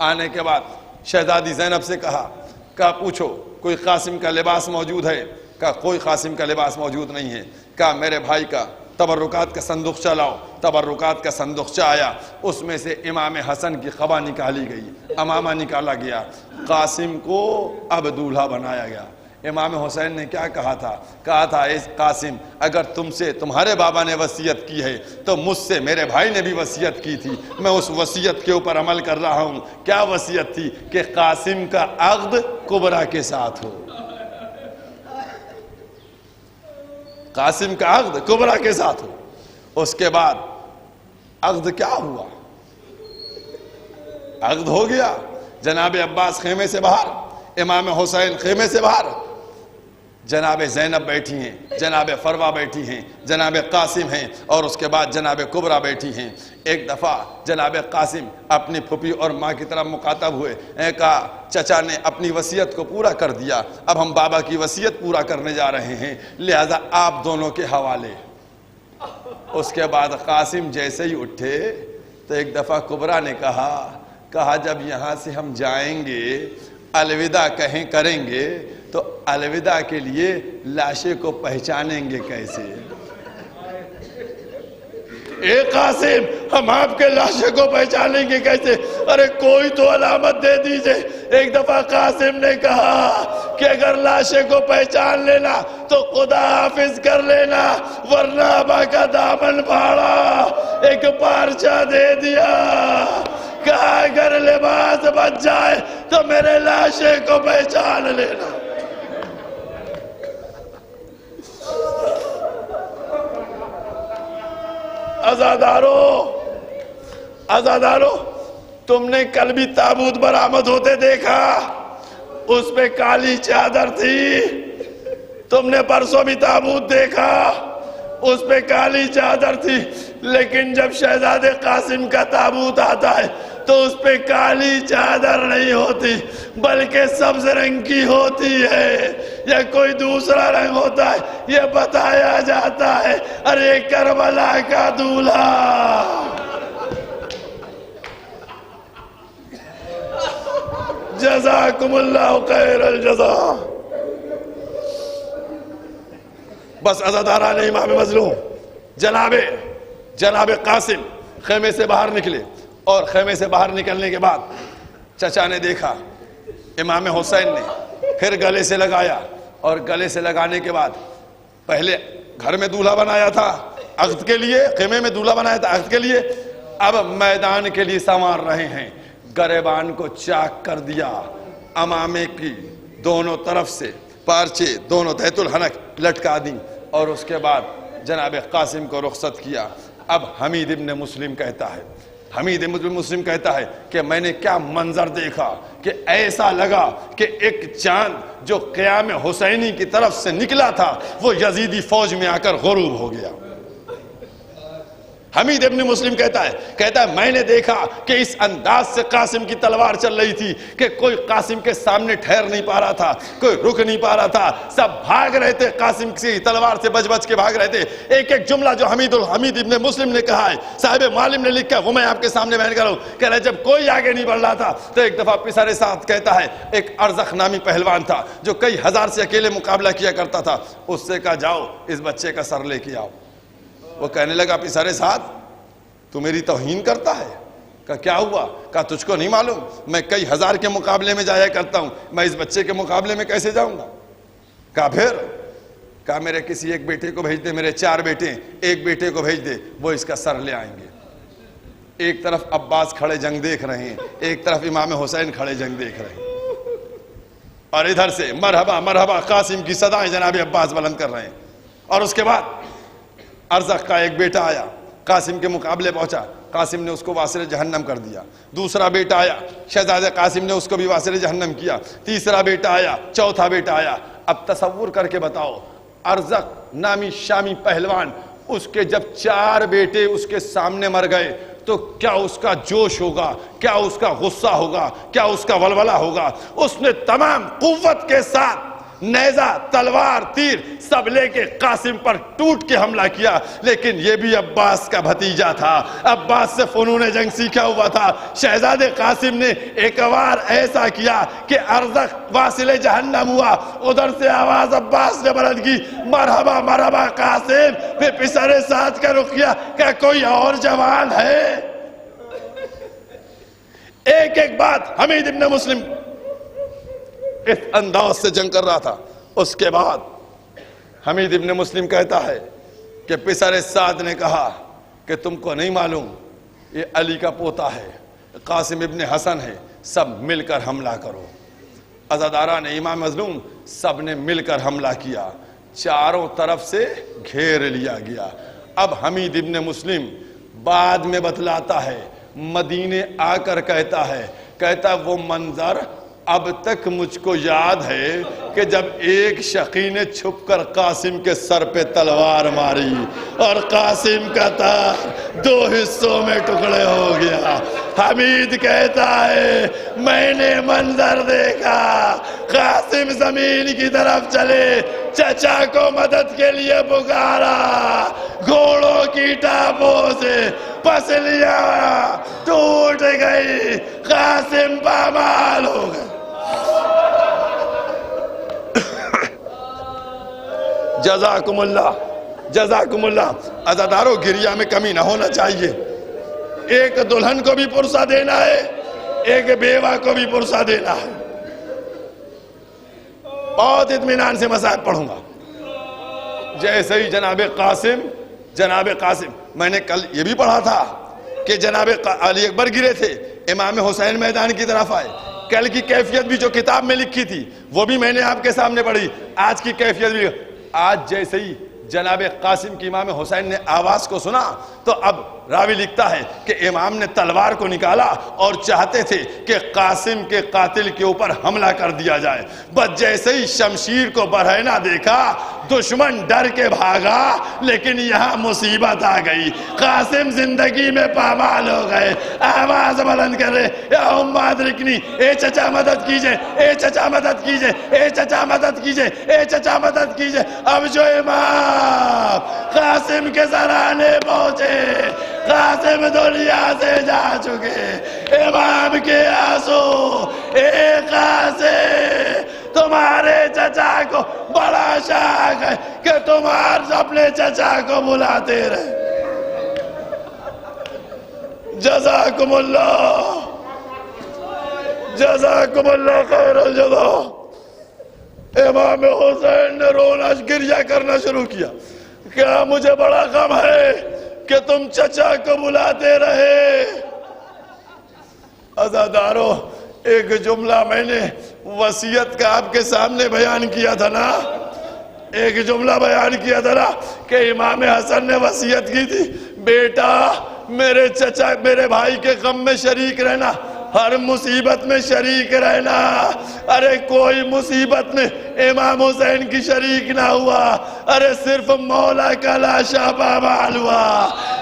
[SPEAKER 4] آنے کے بعد شہزادی زینب سے کہا پوچھو کوئی قاسم کا لباس موجود ہے؟ کہا کوئی قاسم کا لباس موجود نہیں ہے. کہا میرے بھائی کا تبرکات کا صندوقچہ لاؤ. تبرکات کا صندوقچہ آیا. اس میں سے امام حسن کی قبا نکالی گئی، امامہ نکالا گیا. قاسم کو اب دولہا بنایا گیا. امام حسین نے کیا کہا تھا اے قاسم اگر تم سے تمہارے بابا نے وصیت کی ہے تو مجھ سے میرے بھائی نے بھی وصیت کی تھی، میں اس وصیت کے اوپر عمل کر رہا ہوں۔ کیا وصیت تھی؟ کہ قاسم کا عقد کبریٰ کے ساتھ ہو، قاسم کا عقد کبریٰ کے ساتھ ہو۔ اس کے بعد عقد کیا ہوا؟ عقد ہو گیا، جناب عباس خیمے سے باہر، امام حسین خیمے سے باہر، جناب زینب بیٹھی ہیں، جناب فروہ بیٹھی ہیں، جناب قاسم ہیں، اور اس کے بعد جناب کبریٰ بیٹھی ہیں۔ ایک دفعہ جناب قاسم اپنی پھوپھی اور ماں کی طرف مخاطب ہوئے، کہا چچا نے اپنی وصیت کو پورا کر دیا، اب ہم بابا کی وصیت پورا کرنے جا رہے ہیں، لہذا آپ دونوں کے حوالے۔ اس کے بعد قاسم جیسے ہی اٹھے تو ایک دفعہ کبریٰ نے کہا جب یہاں سے ہم جائیں گے الوداع کہیں کریں گے تو الوداع کے لیے لاشے کو پہچانیں گے کیسے؟ اے قاسم ہم آپ کے لاشے کو پہچانیں گے کیسے؟ ارے کوئی تو علامت دے دیجئے۔ ایک دفعہ قاسم نے کہا کہ اگر لاشے کو پہچان لینا تو خدا حافظ کر لینا، ورنہ ابا کا دامن پھاڑا، ایک پارچہ دے دیا، کہا اگر لباس بچ جائے تو میرے لاشے کو پہچان لینا۔ عزادارو تم نے کل بھی تابوت برآمد ہوتے دیکھا، اس پہ کالی چادر تھی۔ تم نے پرسوں بھی تابوت دیکھا، اس پہ کالی چادر تھی، لیکن جب شہزادے قاسم کا تابوت آتا ہے تو اس پہ کالی چادر نہیں ہوتی بلکہ سبز رنگ کی ہوتی ہے، یا کوئی دوسرا رنگ ہوتا ہے۔ یہ بتایا جاتا ہے ارے کربلا کا دولہا۔ جزاکم اللہ خیر الجزا۔ بس عزاداران امام مظلوم، جناب قاسم خیمے سے باہر نکلے، اور خیمے سے باہر نکلنے کے بعد چچا نے دیکھا امام حسین نے پھر گلے سے لگایا، اور گلے سے لگانے کے بعد پہلے گھر میں دولہا بنایا تھا عقد کے لیے، خیمے میں دولہا بنایا تھا عقد کے لیے، اب میدان کے لیے سنوار رہے ہیں۔ گریبان کو چاک کر دیا، امامے کی دونوں طرف سے پارچے دونوں تحت الحنک لٹکا دیں، اور اس کے بعد جناب قاسم کو رخصت کیا۔ اب حمید ابن مسلم کہتا ہے کہ میں نے کیا منظر دیکھا کہ ایسا لگا کہ ایک چاند جو قیام حسینی کی طرف سے نکلا تھا وہ یزیدی فوج میں آ کر غروب ہو گیا۔ حمید ابن مسلم کہتا ہے میں نے دیکھا کہ اس انداز سے قاسم کی تلوار چل رہی تھی کہ کوئی قاسم کے سامنے ٹھہر نہیں پا رہا تھا، کوئی رک نہیں پا رہا تھا، سب بھاگ رہے تھے، قاسم کی تلوار سے بچ کے بھاگ رہے تھے۔ ایک جملہ جو حمید ابن مسلم نے کہا ہے، صاحب معلم نے لکھا، وہ میں آپ کے سامنے بیان کروں۔ کہہ رہا جب کوئی آگے نہیں بڑھ رہا تھا تو ایک دفعہ پسر ساتھ کہتا ہے ایک ارزخ نامی پہلوان تھا جو کئی ہزار سے اکیلے مقابلہ کیا کرتا تھا، اس سے کہا جاؤ اس بچے کا سر لے کے آؤ۔ وہ کہنے لگا پسر ساتھ تو میری توہین کرتا ہے؟ کہا کیا ہوا؟ کہا تجھ کو نہیں معلوم میں کئی ہزار کے مقابلے میں جایا کرتا ہوں، میں اس بچے کے مقابلے میں کیسے جاؤں گا؟ کہا پھر؟ کہا میرے کسی ایک بیٹے کو بھیج دے، میرے 4 بیٹے ہیں، ایک بیٹے کو بھیج دے، وہ اس کا سر لے آئیں گے۔ ایک طرف عباس کھڑے جنگ دیکھ رہے ہیں، ایک طرف امام حسین کھڑے جنگ دیکھ رہے ہیں، اور ادھر سے مرحبا مرحبا قاسم کی صدائیں جناب عباس بلند کر رہے ہیں۔ اور اس کے بعد ارزخ کا ایک بیٹا آیا، قاسم کے مقابلے پہنچا، قاسم نے اس کو واصل جہنم کر دیا۔ دوسرا بیٹا آیا، شہزادہ قاسم نے اس کو بھی واصل جہنم کیا۔ تیسرا بیٹا آیا، چوتھا بیٹا آیا۔ اب تصور کر کے بتاؤ، ارزخ نامی شامی پہلوان، اس کے جب 4 بیٹے اس کے سامنے مر گئے تو کیا اس کا جوش ہوگا، کیا اس کا غصہ ہوگا، کیا اس کا ولولہ ہوگا؟ اس نے تمام قوت کے ساتھ نیزہ، تلوار، تیر سب لے کے قاسم پر ٹوٹ کے حملہ کیا، لیکن یہ بھی عباس کا بھتیجا تھا، عباس سے فنون جنگ سیکھا ہوا تھا۔ شہزادے قاسم نے ایک بار ایسا کیا کہ ارزخ واصل جہنم ہوا، ادھر سے آواز عباس نے بلند کی، مرحبا مرحبا قاسم۔ پھر پسر ساتھ کا رخ کیا کہ کوئی اور جوان ہے؟ ایک بات حمید ابن مسلم اس انداز سے جنگ کر رہا تھا۔ اس کے بعد حمید ابن مسلم کہتا ہے کہ پسر سعد نے کہا کہ تم کو نہیں معلوم یہ علی کا پوتا ہے، قاسم ابن حسن ہے، سب مل کر حملہ کرو۔ عزاداران امام مظلوم سب نے مل کر حملہ کیا، چاروں طرف سے گھیر لیا گیا۔ اب حمید ابن مسلم بعد میں بتلاتا ہے، مدینے آ کر کہتا وہ منظر اب تک مجھ کو یاد ہے کہ جب ایک شقی نے چھپ کر قاسم کے سر پہ تلوار ماری اور قاسم کا تار 2 حصوں میں ٹکڑے ہو گیا۔ حمید کہتا ہے میں نے منظر دیکھا، قاسم زمین کی طرف چلے، چچا کو مدد کے لیے پکارا، گھوڑوں کی ٹاپوں سے پسلیاں ٹوٹ گئی، قاسم پامال ہو گئے۔ جزاکم اللہ، جزاکم اللہ۔ عزادارو گریہ میں کمی نہ ہونا چاہیے، ایک دلہن کو بھی پرسہ دینا ہے، ایک بیوہ کو بھی پرسہ دینا ہے۔ بہت اطمینان سے مصائب پڑھوں گا۔ جیسے ہی جناب قاسم میں نے کل یہ بھی پڑھا تھا کہ جناب علی اکبر گرے تھے، امام حسین میدان کی طرف آئے۔ کل کی کیفیت بھی جو کتاب میں لکھی تھی وہ بھی میں نے آپ کے سامنے پڑھی، آج کی کیفیت بھی۔ آج جیسے ہی جناب قاسم کی امام حسین نے آواز کو سنا تو اب راوی لکھتا ہے کہ امام نے تلوار کو نکالا اور چاہتے تھے کہ قاسم کے قاتل کے اوپر حملہ کر دیا جائے، بس جیسے ہی شمشیر کو برہنہ دیکھا دشمن ڈر کے بھاگا، لیکن یہاں مصیبت آ گئی، قاسم زندگی میں پامال ہو گئے، آواز بلند کر رہے یا امہ ادرکنی، اے چچا مدد کیجئے، اے چچا مدد کیجئے، اے چچا مدد کیجئے، اے چچا مدد کیجئے۔ اب جو امام قاسم کے سرانے پہنچے، قاسم دنیا سے جا چکے، امام کے آنسو، اے قاسم تمہارے چچا کو بڑا شاک ہے کہ تمہارے اپنے چچا کو بلاتے رہے۔ جزاکم اللہ، جزاکم اللہ خیر الجزا۔ امام حسین نے رونا گریہ کرنا شروع کیا، کیا مجھے بڑا غم ہے کہ تم چچا کو بلاتے رہے۔ عزادارو ایک جملہ میں نے وصیت کا آپ کے سامنے بیان کیا تھا نا، ایک جملہ بیان کیا تھا نا کہ امام حسن نے وصیت کی تھی، بیٹا میرے چچا میرے بھائی کے غم میں شریک رہنا، ہر مصیبت میں شریک رہنا۔ ارے کوئی مصیبت میں امام حسین کی شریک نہ ہوا، ارے صرف مولا کا لاشا پامال ہوا۔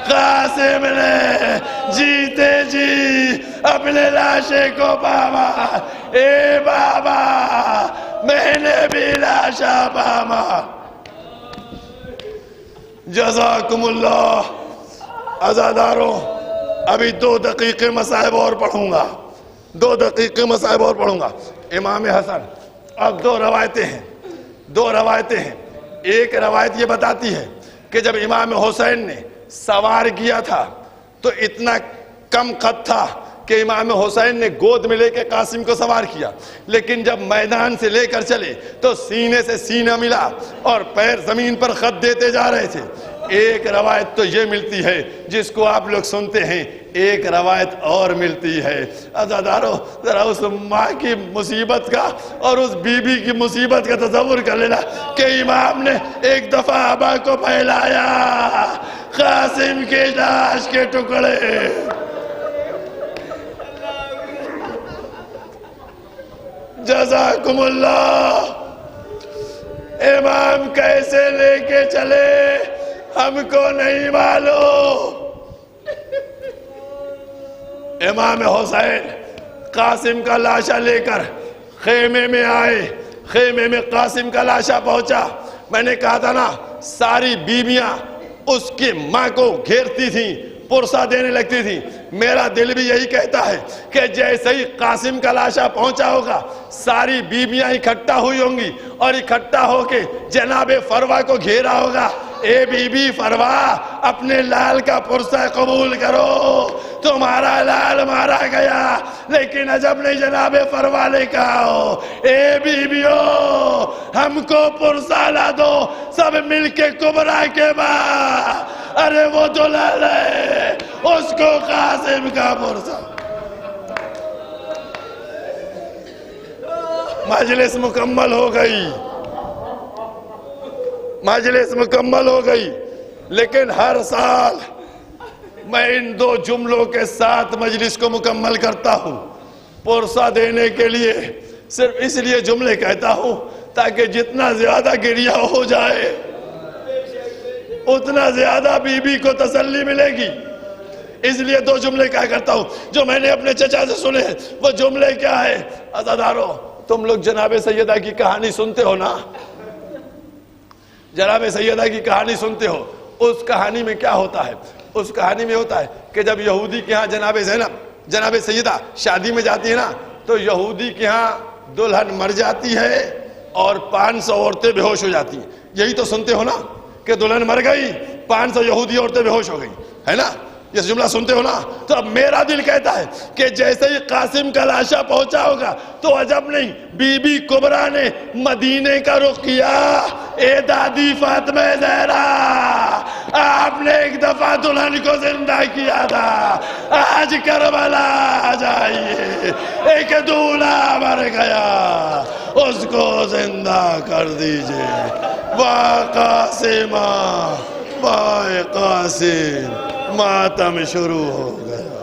[SPEAKER 4] قاسم نے جیتے جی اپنے لاشے کو پامال، اے بابا میں نے بھی لاشا پامال۔ جزاکم اللہ۔ عزاداروں ابھی 2 دقیقے مصائب اور پڑھوں گا، 2 دقیقے مصائب اور پڑھوں گا۔ امام حسن، اب 2 روایتیں ہیں، 2 روایتیں ہیں۔ ایک روایت یہ بتاتی ہے کہ جب امام حسین نے سوار کیا تھا تو اتنا کم قد تھا کہ امام حسین نے گود میں لے کے قاسم کو سوار کیا، لیکن جب میدان سے لے کر چلے تو سینے سے سینہ ملا اور پیر زمین پر خط دیتے جا رہے تھے۔ ایک روایت تو یہ ملتی ہے جس کو آپ لوگ سنتے ہیں، ایک روایت اور ملتی ہے۔ عزادارو ذرا اس ماں کی مصیبت کا اور اس بی بی کی مصیبت کا تصور کر لینا کہ امام نے ایک دفعہ آبا کو پھیلایا، قاسم کے لاش کے ٹکڑے۔ جزاکم اللہ۔ امام کیسے لے کے چلے ہم کو نہیں معلوم۔ امام حسین قاسم کا لاشا لے کر خیمے میں آئے، خیمے میں قاسم کا لاشا پہنچا۔ میں نے کہا تھا نا ساری بیویاں اس کی ماں کو گھیرتی تھیں، پرسہ دینے لگتی تھی۔ میرا دل بھی یہی کہتا ہے کہ جیسے ہی قاسم کا لاشا پہنچا ہوگا ساری بیویاں اکٹھا ہوئی ہوں گی اور اکٹھا ہو کے جناب فروا کو گھیرا ہوگا اے بی بی فروا اپنے لال کا پرسہ قبول کرو، تمہارا لال مارا گیا لیکن عجب نہیں جناب فروا نے کہا ہو اے بی بیو ہم کو پرسہ لا دو سب مل کے کبرا کے بعد، ارے وہ جو لال ہے اس کو قاسم کا پرسہ۔ مجلس مکمل ہو گئی، مجلس مکمل ہو گئی، لیکن ہر سال میں ان دو جملوں کے ساتھ مجلس کو مکمل کرتا ہوں، پرسہ دینے کے لیے صرف اس لیے جملے کہتا ہوں تاکہ جتنا زیادہ گریہ ہو جائے اتنا زیادہ بی بی کو تسلی ملے گی، اس لیے دو جملے کہا کرتا ہوں جو میں نے اپنے چچا سے سنے ہیں۔ وہ جملے کیا ہے؟ عزادارو تم لوگ جناب سیدہ کی کہانی سنتے ہو نا، جناب سیدہ کی کہانی سنتے ہو، اس کہانی میں کیا ہوتا ہے؟ اس کہانی میں ہوتا ہے کہ جب یہودی کے ہاں جناب زینب جناب سیدہ شادی میں جاتی ہے نا تو یہودی کے ہاں دلہن مر جاتی ہے اور 500 عورتیں بے ہوش ہو جاتی ہیں، یہی تو سنتے ہو نا کہ دلہن مر گئی 500 یہودی عورتیں بے ہوش ہو گئی ہے نا، یہ جملہ سنتے ہو نا؟ تو اب میرا دل کہتا ہے کہ جیسے ہی قاسم کا لاشا پہنچا ہوگا تو عجب نہیں بی بی کبرا نے مدینے کا رخ کیا۔ اے دادی فاطمہ زہرا آپ نے ایک دفعہ دلہن کو زندہ کیا تھا، آج کربلا آ جائیے، ایک دولہا مر گیا اس کو زندہ کر دیجئے۔ وا قاسمہ وا قاسم ماتم شروع ہو گیا۔